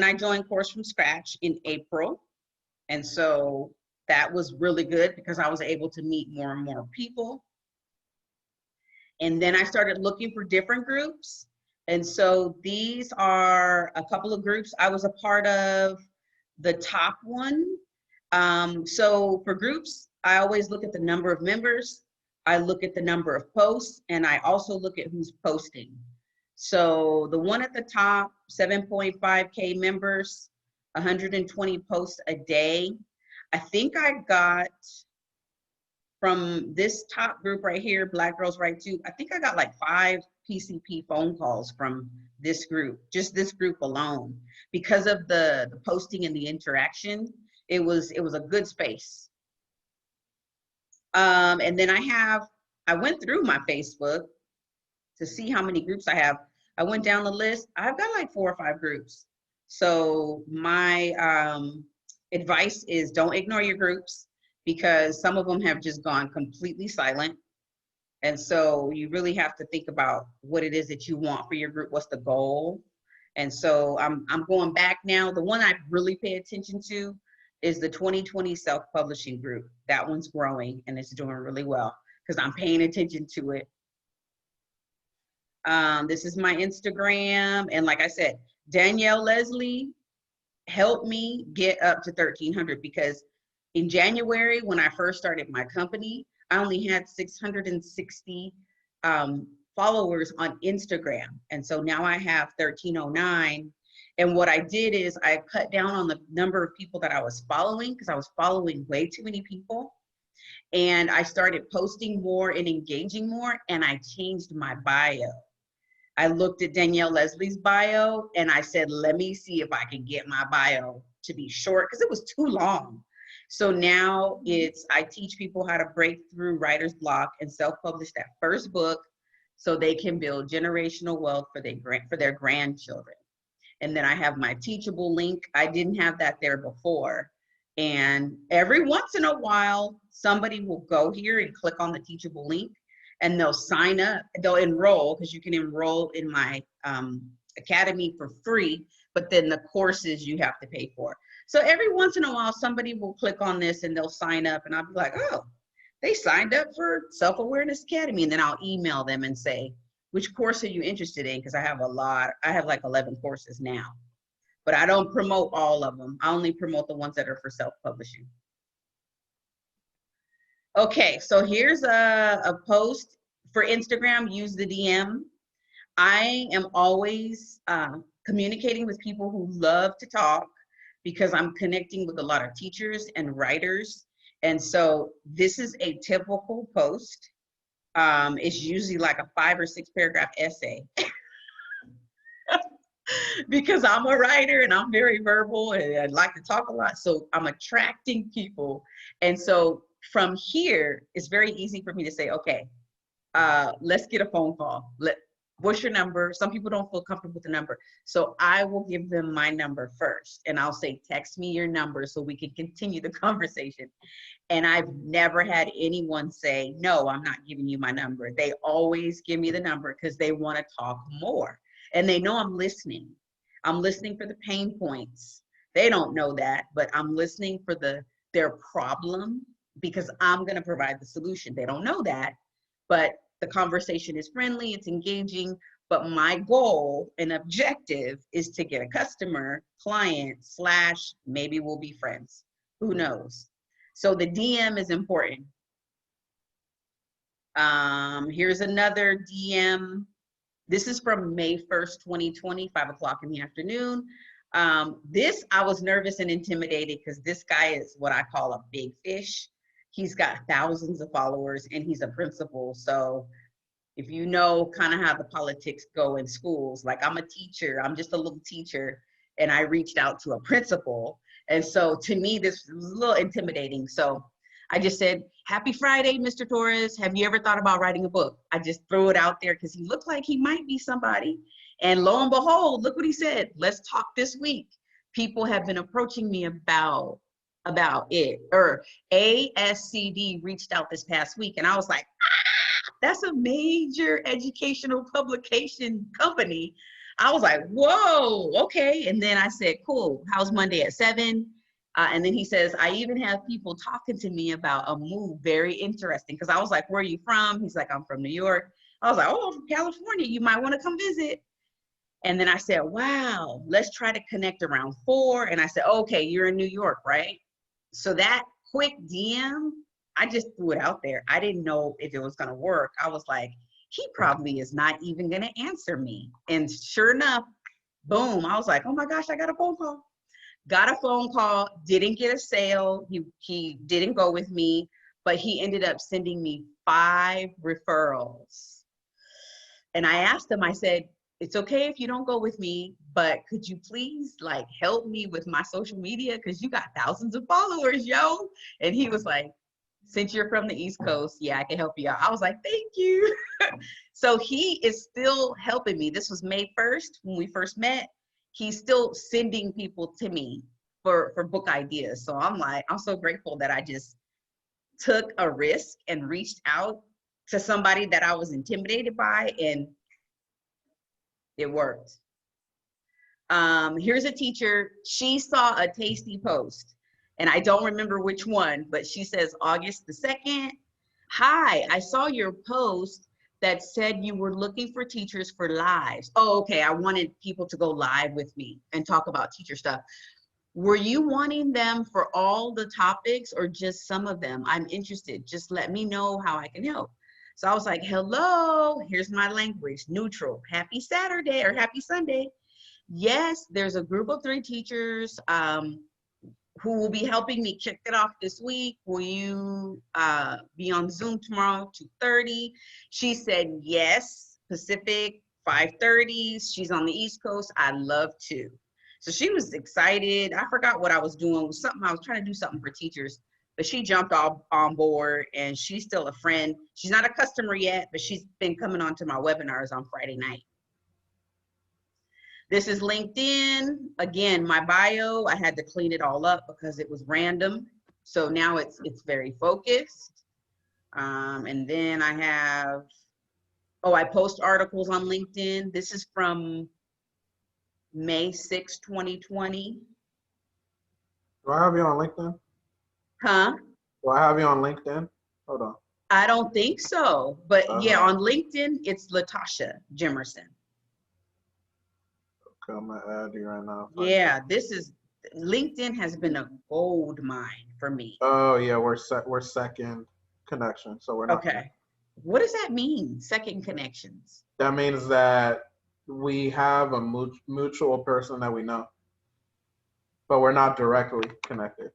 I joined Course from Scratch in April. And so that was really good because I was able to meet more and more people. And then I started looking for different groups. And so these are a couple of groups. I was a part of the top one. So for groups, I always look at the number of members. I look at the number of posts, and I also look at who's posting. So the one at the top, 7.5K members, 120 posts a day. I think I got from this top group right here, Black Girls Write Too, I think I got like 5 PCP phone calls from this group, just this group alone. Because of the posting and the interaction, it was a good space. And then I went through my Facebook to see how many groups I have. I went down the list. I've got like 4 or 5 groups. So my advice is don't ignore your groups, because some of them have just gone completely silent. And so you really have to think about what it is that you want for your group. What's the goal? And so I'm going back now. The one I really pay attention to is the 2020 self-publishing group. That one's growing and it's doing really well because I'm paying attention to it. This is my Instagram. And like I said, Danielle Leslie helped me get up to 1,300, because in January, when I first started my company, I only had 660 followers on Instagram. And so now I have 1,309. And what I did is I cut down on the number of people that I was following, because I was following way too many people. And I started posting more and engaging more, and I changed my bio. I looked at Danielle Leslie's bio and I said, let me see if I can get my bio to be short, because it was too long. So now I teach people how to break through writer's block and self-publish that first book so they can build generational wealth for their grandchildren. And then I have my Teachable link. I didn't have that there before. And every once in a while, somebody will go here and click on the Teachable link, and they'll sign up, they'll enroll, because you can enroll in my academy for free, but then the courses you have to pay for. So every once in a while, somebody will click on this and they'll sign up, and I'll be like, oh, they signed up for Self-Awareness Academy. And then I'll email them and say, which course are you interested in? Because I have like 11 courses now, but I don't promote all of them. I only promote the ones that are for self-publishing. Okay, so here's a post for Instagram. Use the DM. I am always communicating with people who love to talk, because I'm connecting with a lot of teachers and writers. And so this is a typical post. It's usually like a 5 or 6 paragraph essay. Because I'm a writer and I'm very verbal and I like to talk a lot. So I'm attracting people. And so from here, it's very easy for me to say, okay, let's get a phone call. What's your number? Some people don't feel comfortable with the number. So I will give them my number first, and I'll say, text me your number so we can continue the conversation. And I've never had anyone say, no, I'm not giving you my number. They always give me the number because they want to talk more. And they know I'm listening. I'm listening for the pain points. They don't know that, but I'm listening for their problem, because I'm going to provide the solution. They don't know that, but the conversation is friendly, it's engaging, but my goal and objective is to get a customer, client, / maybe we'll be friends. Who knows? So the DM is important. Here's another DM. This is from May 1st, 2020, 5 o'clock in the afternoon. This, I was nervous and intimidated because this guy is what I call a big fish. He's got thousands of followers and he's a principal. So if you know kind of how the politics go in schools, like I'm a teacher, I'm just a little teacher, and I reached out to a principal. And so to me, this was a little intimidating. So I just said, happy Friday, Mr. Torres. Have you ever thought about writing a book? I just threw it out there because he looked like he might be somebody. And lo and behold, look what he said. Let's talk this week. People have been approaching me about it. Or ASCD reached out this past week. And I was like, that's a major educational publication company. I was like, whoa, okay. And then I said, cool, how's Monday at 7? And then he says, I even have people talking to me about a move, very interesting. Because I was like, where are you from? He's like, I'm from New York. I was like, oh, I'm from California. You might want to come visit. And then I said, wow, let's try to connect around 4. And I said, okay, you're in New York, right? So that quick DM, I just threw it out there. I didn't know if it was going to work. I was like, he probably is not even going to answer me. And sure enough, boom, I was like, oh my gosh, I got a phone call. Got a phone call, didn't get a sale. He didn't go with me, but he ended up sending me 5 referrals. And I asked him, I said, it's okay if you don't go with me, but could you please like help me with my social media? Cause you got thousands of followers, yo. And he was like, since you're from the East Coast, yeah, I can help you out. I was like, thank you. So he is still helping me. This was May 1st when we first met. He's still sending people to me for book ideas. So I'm like, I'm so grateful that I just took a risk and reached out to somebody that I was intimidated by, and it worked. Here's a teacher. She saw a tasty post, and I don't remember which one, but she says, August the 2nd, hi, I saw your post that said you were looking for teachers for lives. Oh, okay, I wanted people to go live with me and talk about teacher stuff. Were you wanting them for all the topics or just some of them? I'm interested, just let me know how I can help. So I was like, hello, here's my language, neutral, happy Saturday or happy Sunday. Yes, there's a group of 3 teachers who will be helping me kick it off this week. Will you be on Zoom tomorrow, 2:30? She said, yes, Pacific, 5:30. She's on the East Coast. I'd love to. So she was excited. I forgot what I was doing. It was something, I was trying to do something for teachers, but she jumped on board, and she's still a friend. She's not a customer yet, but she's been coming on to my webinars on Friday night. This is LinkedIn. Again, my bio, I had to clean it all up because it was random. So now it's very focused. And then I have, I post articles on LinkedIn. This is from May 6, 2020. Do I have you on LinkedIn? Huh? Do I have you on LinkedIn? Hold on. I don't think so. But yeah, on LinkedIn, it's Latasha Jimerson. Okay, I'm gonna add you right now. Yeah, LinkedIn has been a gold mine for me. Oh yeah, we're second connection, so we're not. Okay. What does that mean, second connections? That means that we have a mutual person that we know, but we're not directly connected.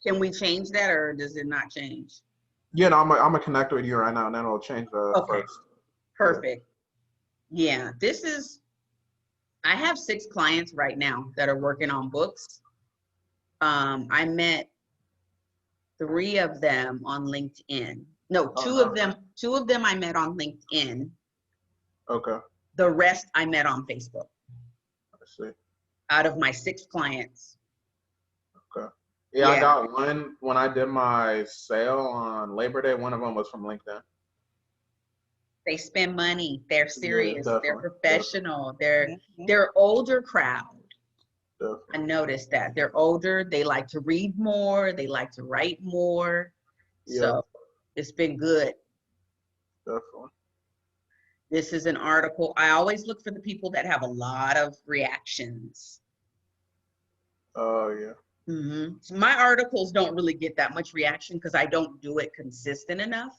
Can we change that, or does it not change? Yeah, no, I'm gonna connect with you right now, and then it'll change the first. Perfect. Yeah, I have 6 clients right now that are working on books. I met 3 of them on LinkedIn. No, 2 of them I met on LinkedIn. Okay. The rest I met on Facebook. I see. Out of my 6 clients. Okay. Yeah, I got one when I did my sale on Labor Day. One of them was from LinkedIn. They spend money. They're serious. Yeah, they're professional. They're older crowd. Definitely. I noticed that they're older. They like to read more. They like to write more. Yeah. So it's been good. Definitely. This is an article. I always look for the people that have a lot of reactions. Oh yeah. So my articles don't really get that much reaction because I don't do it consistent enough.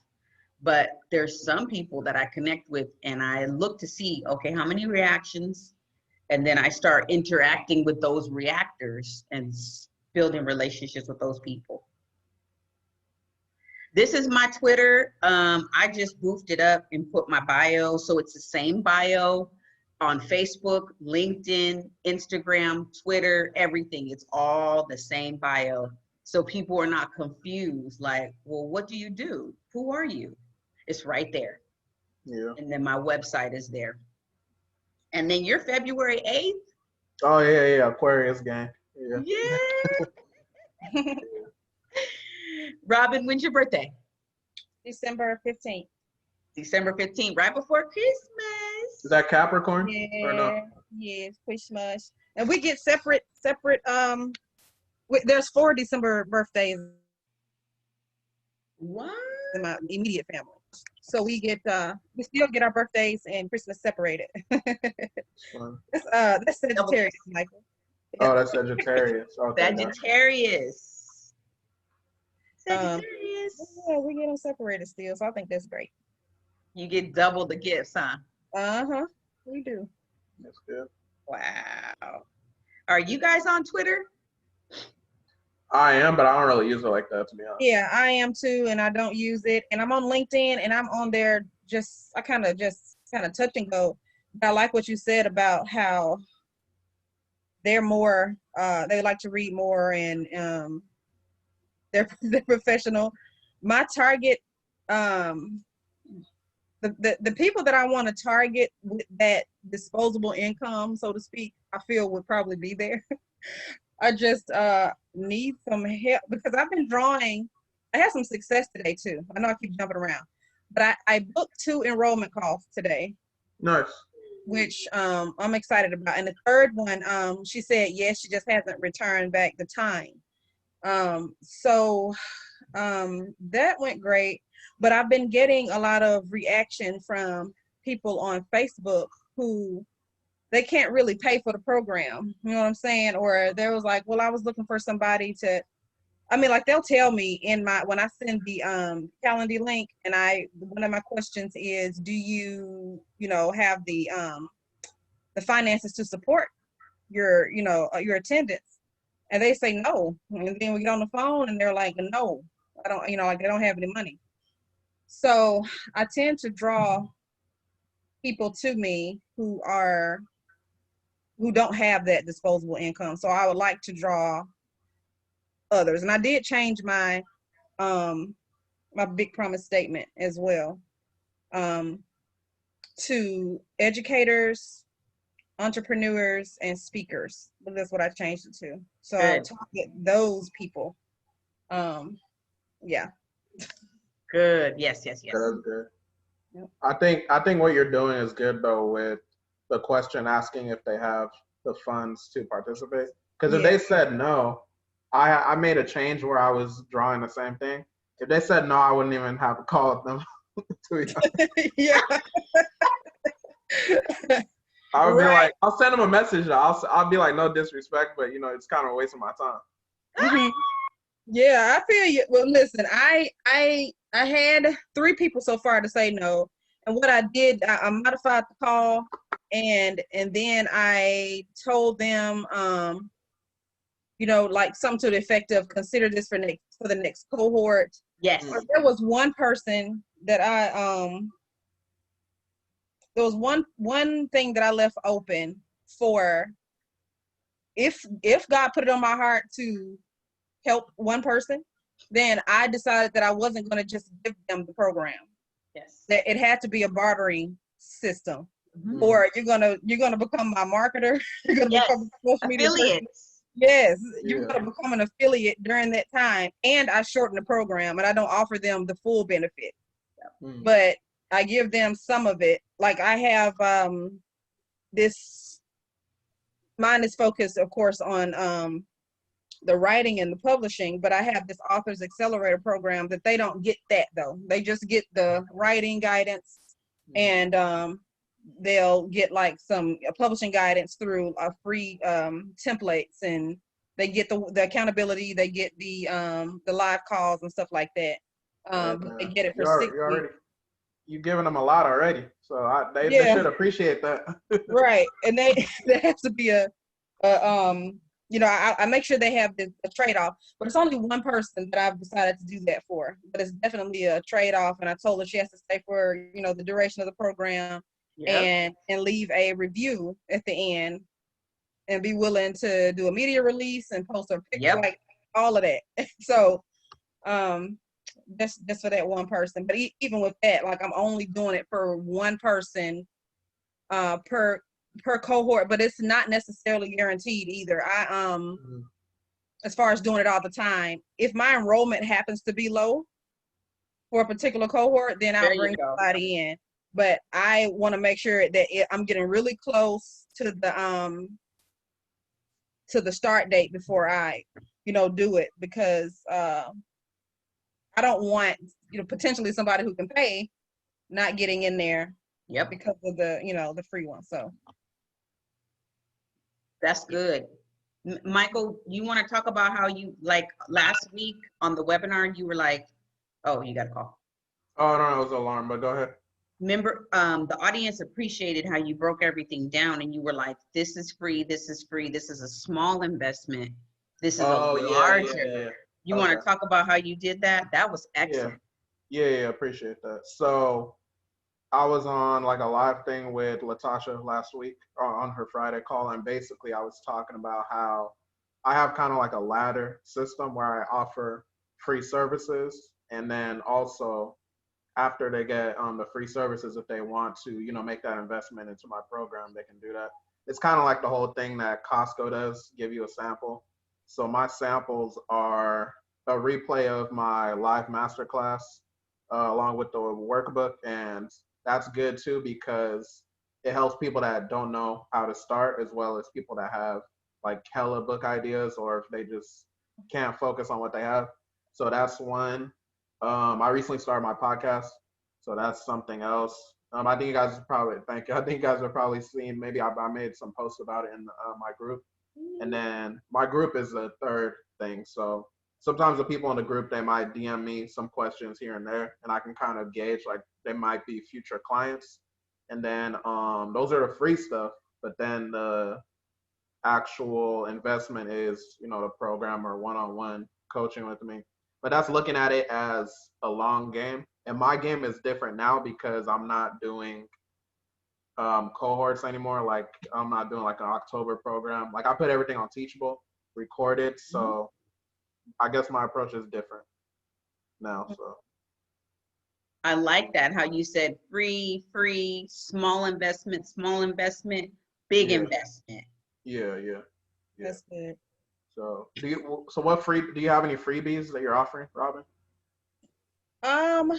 But there's some people that I connect with and I look to see, okay, how many reactions? And then I start interacting with those reactors and building relationships with those people. This is my Twitter. I just boofed it up and put my bio. So it's the same bio on Facebook, LinkedIn, Instagram, Twitter, everything. It's all the same bio. So people are not confused. Like, well, what do you do? Who are you? It's right there. Yeah. And then my website is there. And then you're February 8th? Oh yeah, Aquarius gang. Yeah. Yeah. Robin, when's your birthday? December 15th. December 15th, right before Christmas. Is that Capricorn? Or no? Yeah, yes, Christmas. And we get separate, there's 4 December birthdays What? in my immediate family. So we still get our birthdays and Christmas separated. Fun. That's Sagittarius, Michael. Oh, that's Sagittarius. Okay. Sagittarius. Yeah, we get them separated still, so I think that's great. You get double the gifts, huh? We do. That's good. Wow. Are you guys on Twitter? I am, but I don't really use it like that, to be honest. Yeah, I am too, and I don't use it. And I'm on LinkedIn, and I'm on there I kind of touch and go. But I like what you said about how they're more, they like to read more, and they're professional. My target, the people that I want to target with that disposable income, so to speak, I feel would probably be there. I just need some help because I've been drawing. I had some success today too. I know I keep jumping around, but I booked 2 enrollment calls today. Nice. Which I'm excited about. And the third one, she said yes, she just hasn't returned back the time. So that went great. But I've been getting a lot of reaction from people on Facebook who they can't really pay for the program. You know what I'm saying? Or there was like, well, I was looking for somebody to, I mean, like they'll tell me when I send the Calendly link, and one of my questions is, do you have the finances to support your attendance? And they say no. And then we get on the phone and they're like, no, I don't, like they don't have any money. So I tend to draw people to me who don't have that disposable income. So I would like to draw others. And I did change my my big promise statement as well to educators, entrepreneurs, and speakers. But that's what I changed it to. So I'll target those people. Yeah. Good. Yes. That's good. Yep. I think what you're doing is good though, with the question asking if they have the funds to participate. Because if they said no, I made a change where I was drawing the same thing. If they said no, I wouldn't even have to call them. Yeah. I would be like, I'll send them a message. I'll be like, no disrespect, but it's kind of a waste of my time. Mm-hmm. Yeah, I feel you. Well, listen, I had 3 people so far to say no, and what I did, I modified the call, and then I told them, like something to the effect of consider this for the next cohort. Yes. There was one person that there was one thing that I left open for if God put it on my heart to help one person, then I decided that I wasn't going to just give them the program. Yes. That it had to be a bartering system. Mm-hmm. Or you're gonna become my marketer. You're gonna become a social media person. Yes, you're gonna become an affiliate during that time. And I shorten the program, and I don't offer them the full benefit, but I give them some of it. Like I have this. Mine is focused, of course, on the writing and the publishing, but I have this Authors Accelerator program that they don't get that though. They just get the writing guidance, and they'll get like some publishing guidance through free templates, and they get the accountability, they get the live calls and stuff like that. They get it for 6 weeks. you giving them a lot already. So they Yeah. should appreciate that. Right. And they there has to be a you know, I make sure they have the trade-off, but it's only one person that I've decided to do that for. But it's definitely a trade-off, and I told her she has to stay for, you know, the duration of the program, Yep. and leave a review at the end, and be willing to do a media release and post her picture, Yep. like all of that. So that's for that one person. But even with that, like I'm only doing it for one person per cohort, but it's not necessarily guaranteed either. Mhm. As far as doing it all the time, if my enrollment happens to be low for a particular cohort, then There I'll you bring go. somebody in. But I want to make sure that I'm getting really close to the start date before I, you know, do it, because I don't want, you know, potentially somebody who can pay not getting in there Yep. because of the, you know, the free one. So That's good. Michael, you want to talk about how you, like last week on the webinar, you were like, oh, you got a call. Oh no, it was an alarm, but go ahead. Remember, the audience appreciated how you broke everything down and you were like, this is free, this is free, this is a small investment, this is a Oh larger. You want Okay. to talk about how you did that? That was Yeah. excellent. Yeah, appreciate that. So I was on like a live thing with Latasha last week on her Friday call, and basically I was talking about how I have kind of like a ladder system where I offer free services, and then also after they get the free services, if they want to, you know, make that investment into my program, they can do that. It's kind of like the whole thing that Costco does, give you a sample. So my samples are a replay of my live masterclass along with the workbook, and that's good too because it helps people that don't know how to start as well as people that have like hella book ideas or if they just can't focus on what they have. So that's one. I recently started my podcast, so that's something else. I think you guys probably thank you. I think you guys have probably seen. Maybe I made some posts about it in my group, and then my group is the third thing. So sometimes the people in the group they might DM me some questions here and there, and I can kind of gauge like they might be future clients. And then those are the free stuff, but then the actual investment is, you know, the program or one-on-one coaching with me. But that's looking at it as a long game. And my game is different now because I'm not doing cohorts anymore. Like I'm not doing like an October program. Like I put everything on Teachable, recorded. So I guess my approach is different now. So I like that, how you said free, free, small investment, big yeah, investment. yeah. that's good. So do you have any freebies that you're offering, Robin? Um,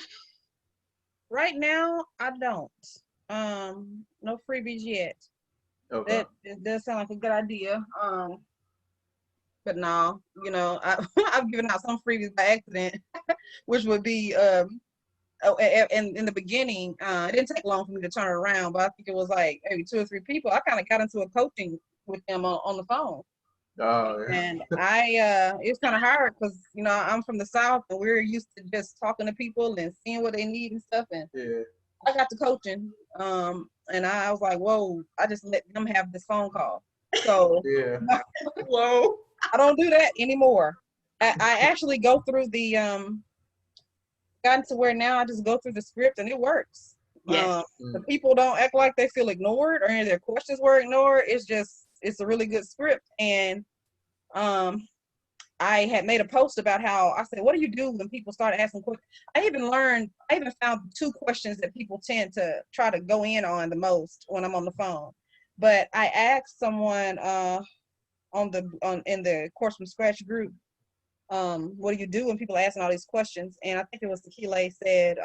right now I don't. No freebies yet. Okay. That it does sound like a good idea. But no, you know, I've given out some freebies by accident, which would be in the beginning, it didn't take long for me to turn it around, but I think it was like maybe 2 or 3 people. I kind of got into a coaching with them on the phone. Oh yeah. And it's kind of hard because, you know, I'm from the South and we're used to just talking to people and seeing what they need and stuff. And Yeah. I got to coaching, and I was like, whoa, I just let them have this phone call. So Yeah. Whoa. I don't do that anymore. I actually go through gotten to where now I just go through the script and it works. Yes. The people don't act like they feel ignored or any of their questions were ignored. It's a really good script. And I had made a post about how I said, what do you do when people start asking questions? I even found 2 questions that people tend to try to go in on the most when I'm on the phone. But I asked someone in the Course from Scratch group, what do you do when people are asking all these questions? And I think it was Tequila said,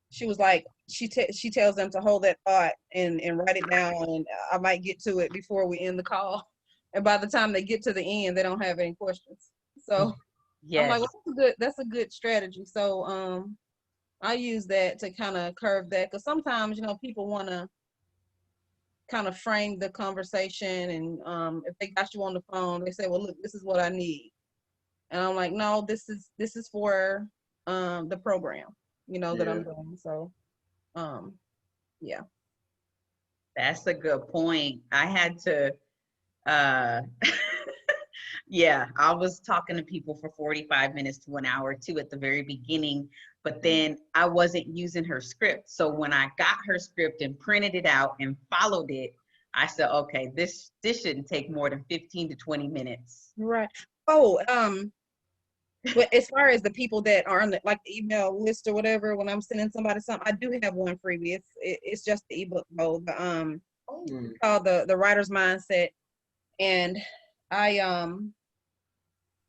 she was like, she tells them to hold that thought and write it down, and I might get to it before we end the call. And by the time they get to the end, they don't have any questions. So I'm like, Yes. well, that's a good strategy. So I use that to kind of curve that, because sometimes, you know, people want to kind of frame the conversation, and if they got you on the phone, they say, well, look, this is what I need. And I'm like, no, this is for the program. that I'm Yeah. doing. So, yeah. That's a good point. I had to, uh, yeah, I was talking to people for 45 minutes to an hour too at the very beginning, but then I wasn't using her script. So when I got her script and printed it out and followed it, I said, okay, this shouldn't take more than 15 to 20 minutes. Right. Oh, but as far as the people that are on the like the email list or whatever, when I'm sending somebody something, I do have one freebie. It's just the ebook mode. Mm. It's called the Writer's Mindset, and I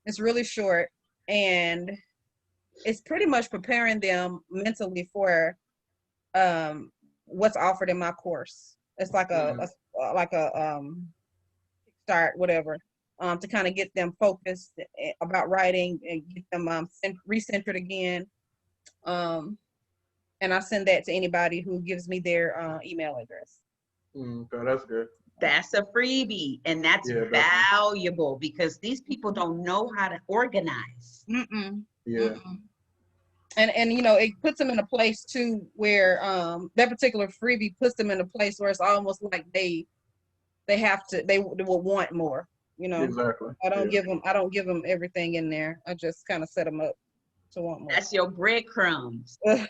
it's really short, and it's pretty much preparing them mentally for what's offered in my course. It's like a start whatever, to kind of get them focused about writing and get them recentered again. And I send that to anybody who gives me their email address. Okay, that's good. That's a freebie, and that's Yeah, definitely. valuable because these people don't know how to organize. Mm-mm. Yeah. Mm-mm. And it puts them in a place too where that particular freebie puts them in a place where it's almost like they will want more. Exactly. I don't Yeah. give them everything in there. I just kind of set them up to want more. That's your breadcrumbs. Yeah.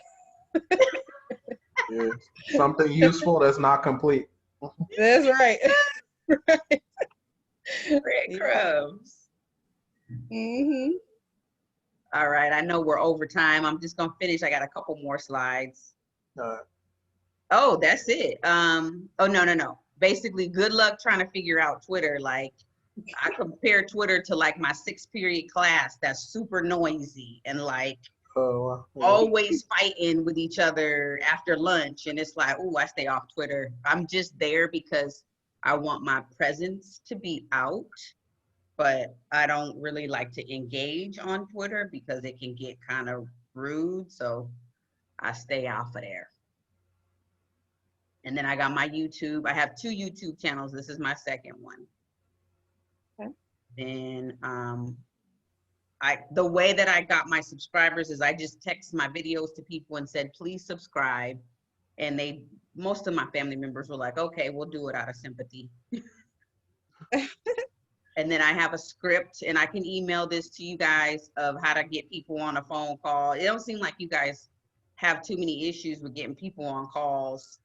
Something useful that's not complete. That's right. Right. Breadcrumbs. Mm-hmm. All right, I know we're over time. I'm just gonna finish. I got a couple more slides. Oh, that's it. Oh, no. Basically, good luck trying to figure out Twitter. Like, I compare Twitter to like my 6th period class that's super noisy and like Oh, yeah. always fighting with each other after lunch. And it's like, oh, I stay off Twitter. I'm just there because I want my presence to be out, but I don't really like to engage on Twitter because it can get kind of rude. So I stay off of there. And then I got my YouTube. I have 2 YouTube channels. This is my second one. Okay. Then the way that I got my subscribers is I just text my videos to people and said, please subscribe. And most of my family members were like, okay, we'll do it out of sympathy. And then I have a script, and I can email this to you guys of how to get people on a phone call. It don't seem like you guys have too many issues with getting people on calls,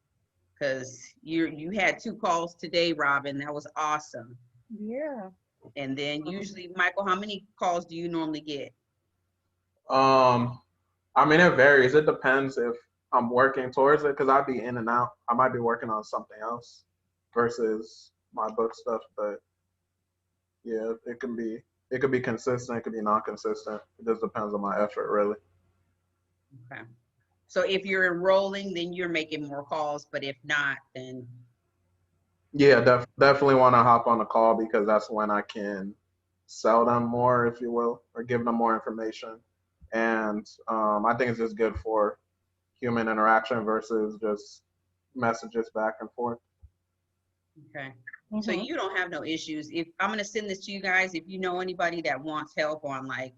because you had 2 calls today, Robin. That was awesome. Yeah. And then usually, Michael, how many calls do you normally get? I mean, it varies. It depends if I'm working towards it, because I'd be in and out. I might be working on something else versus my book stuff, but yeah, it can be consistent, it could be non-consistent. It just depends on my effort, really. Okay. So if you're enrolling, then you're making more calls, but if not, then Yeah, definitely want to hop on a call, because that's when I can sell them more, if you will, or give them more information. And I think it's just good for human interaction versus just messages back and forth. okay. Mm-hmm. So you don't have no issues. If I'm going to send this to you guys, if you know anybody that wants help on like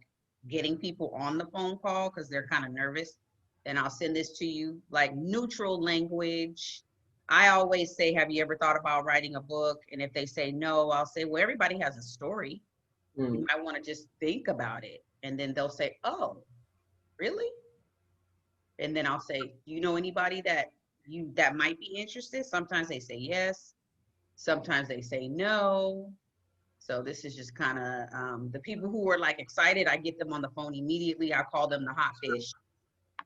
getting people on the phone call because they're kind of nervous, then I'll send this to you. Like neutral language. I always say, have you ever thought about writing a book? And if they say no, I'll say, well, everybody has a story. You might want to just think about it. And then they'll say, oh, really? And then I'll say, do you know anybody that might be interested? Sometimes they say yes. Sometimes they say no. So this is just kind of the people who are like excited. I get them on the phone immediately. I call them the hot fish.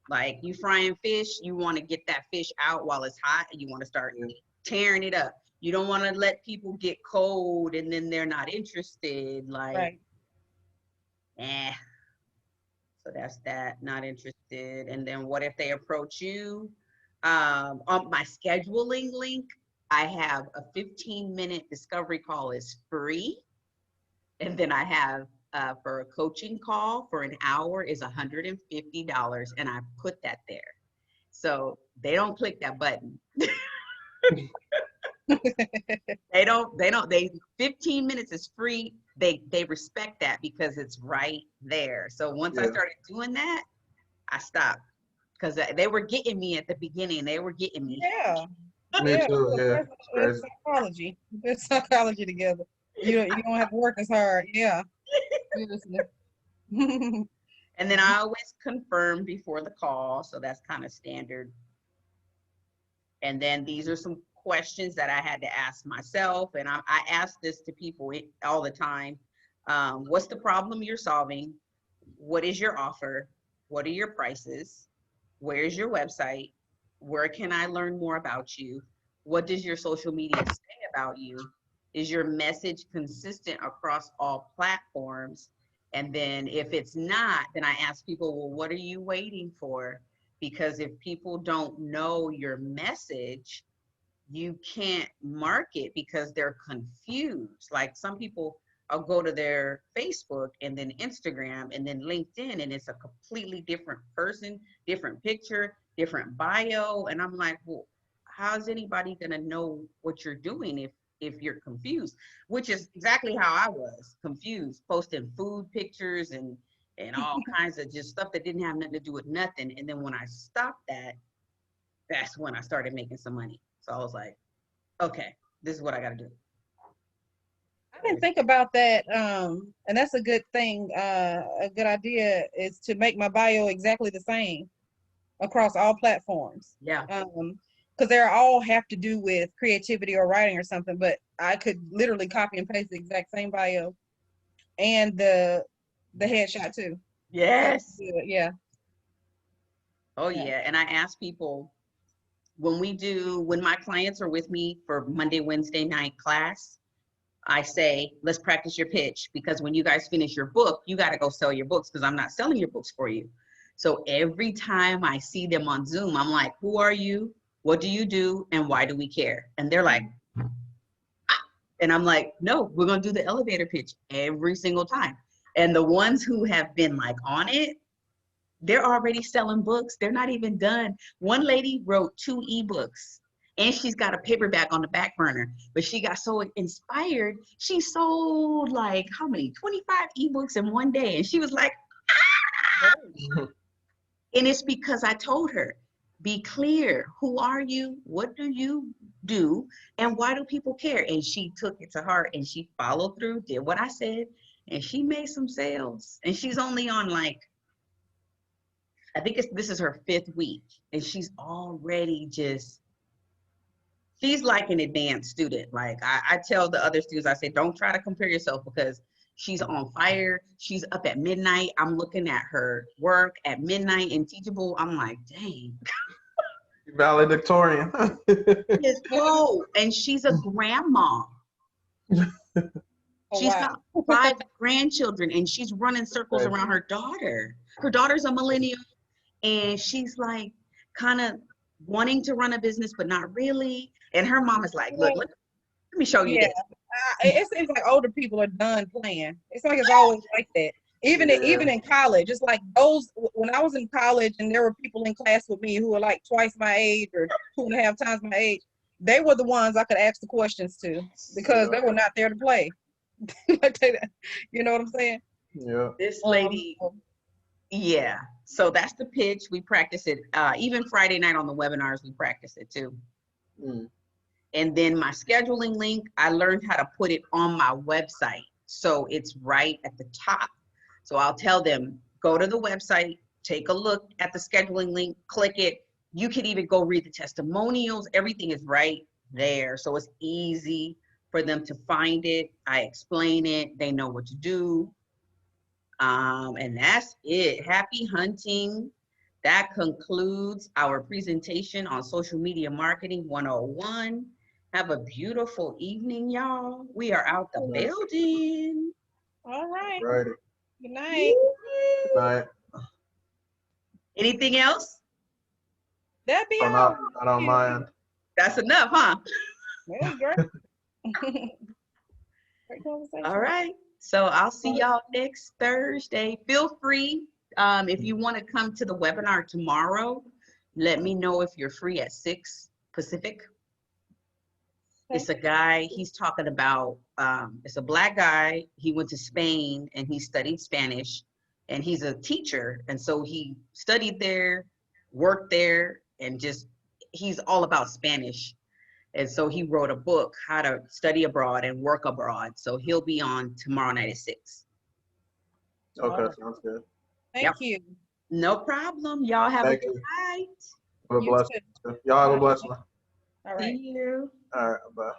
Like you frying fish, you want to get that fish out while it's hot, and you want to start tearing it up. You don't want to let people get cold and then they're not interested. Like, Right. So that's that, not interested. And then what if they approach you? On my scheduling link, I have a 15-minute discovery call is free. And then I have for a coaching call for an hour is $150, and I put that there. So they don't click that button. They 15 minutes is free. They respect that because it's right there. So once I started doing that, I stopped. because they were getting me at the beginning. They were getting me. Yeah. Me Yeah. too. Yeah. It's Crazy. psychology. It's psychology together. You don't have to work as hard. Yeah. Seriously. And then I always confirm before the call, so that's kind of standard. And then these are some questions that I had to ask myself, and I ask this to people all the time. What's the problem you're solving? What is your offer? What are your prices? Where's your website? Where can I learn more about you? What does your social media say about you? Is your message consistent across all platforms? And then if it's not, then I ask people, well, what are you waiting for? Because if people don't know your message, you can't market because they're confused. Like some people, I'll go to their Facebook and then Instagram and then LinkedIn, and it's a completely different person, different picture, different bio. And I'm like, well, how's anybody gonna know what you're doing if you're confused? Which is exactly how I was confused, posting food pictures and all kinds of just stuff that didn't have nothing to do with nothing. And then when I stopped that, that's when I started making some money. So I was like, okay, this is what I got to do. I didn't think about that. And that's a good thing. A good idea is to make my bio exactly the same across all platforms. Yeah. Because they all have to do with creativity or writing or something, but I could literally copy and paste the exact same bio and the headshot too. Yes. Yeah. Oh yeah. And I ask people when my clients are with me for Monday, Wednesday night class, I say, let's practice your pitch, because when you guys finish your book, you got to go sell your books because I'm not selling your books for you. So every time I see them on Zoom, I'm like, who are you? What do you do? And why do we care? And they're like, ah. And I'm like, no, we're going to do the elevator pitch every single time. And the ones who have been like on it, they're already selling books. They're not even done. One lady wrote 2 ebooks and she's got a paperback on the back burner, but she got so inspired. She sold like how many? 25 ebooks in one day. And she was like, ah! And it's because I told her, be clear. Who are you? What do you do? And why do people care? And she took it to heart and she followed through, did what I said, and she made some sales. And she's only on like, I think this is her 5th week, and she's already she's like an advanced student. Like I tell the other students, I say, don't try to compare yourself because she's on fire. She's up at midnight. I'm looking at her work at midnight in Teachable. I'm like, dang. Valedictorian. Yes, go. And she's a grandma. Oh, She's wow. got 5 grandchildren, and she's running circles around her daughter. Her daughter's a millennial. And she's like kind of wanting to run a business, but not really. And her mom is like, look, let me show you this. It seems like older people are done playing. It's like it's always like that. Even in college, it's like when I was in college and there were people in class with me who were like twice my age or 2.5 times my age, they were the ones I could ask the questions to because they were not there to play. You know what I'm saying? Yeah. This lady, yeah. So that's the pitch. We practice it. Even Friday night on the webinars, we practice it too. And then my scheduling link, I learned how to put it on my website. So it's right at the top. So I'll tell them, go to the website, take a look at the scheduling link, click it. You can even go read the testimonials. Everything is right there. So it's easy for them to find it. I explain it. They know what to do. And that's it. Happy hunting. That concludes our presentation on Social Media Marketing 101. Have a beautiful evening, y'all. We are out the building. All right. Righty. Good night. Good night. Anything else? That'd be all. Not on my end. That's enough, huh? That was great. Great conversation. All right. So I'll see y'all next Thursday. Feel free, if you want to come to the webinar tomorrow, let me know if you're free at 6 Pacific. It's a guy, he's talking about, it's a Black guy. He went to Spain and he studied Spanish and he's a teacher. And so he studied there, worked there and just, he's all about Spanish. And so he wrote a book, How to Study Abroad and Work Abroad. So he'll be on tomorrow night at 6. Okay, sounds good. Thank you. No problem. Y'all have Thank a good you. night. Have a You blessed too. one. Y'all have a blessed one. All right. See you. All right, bye.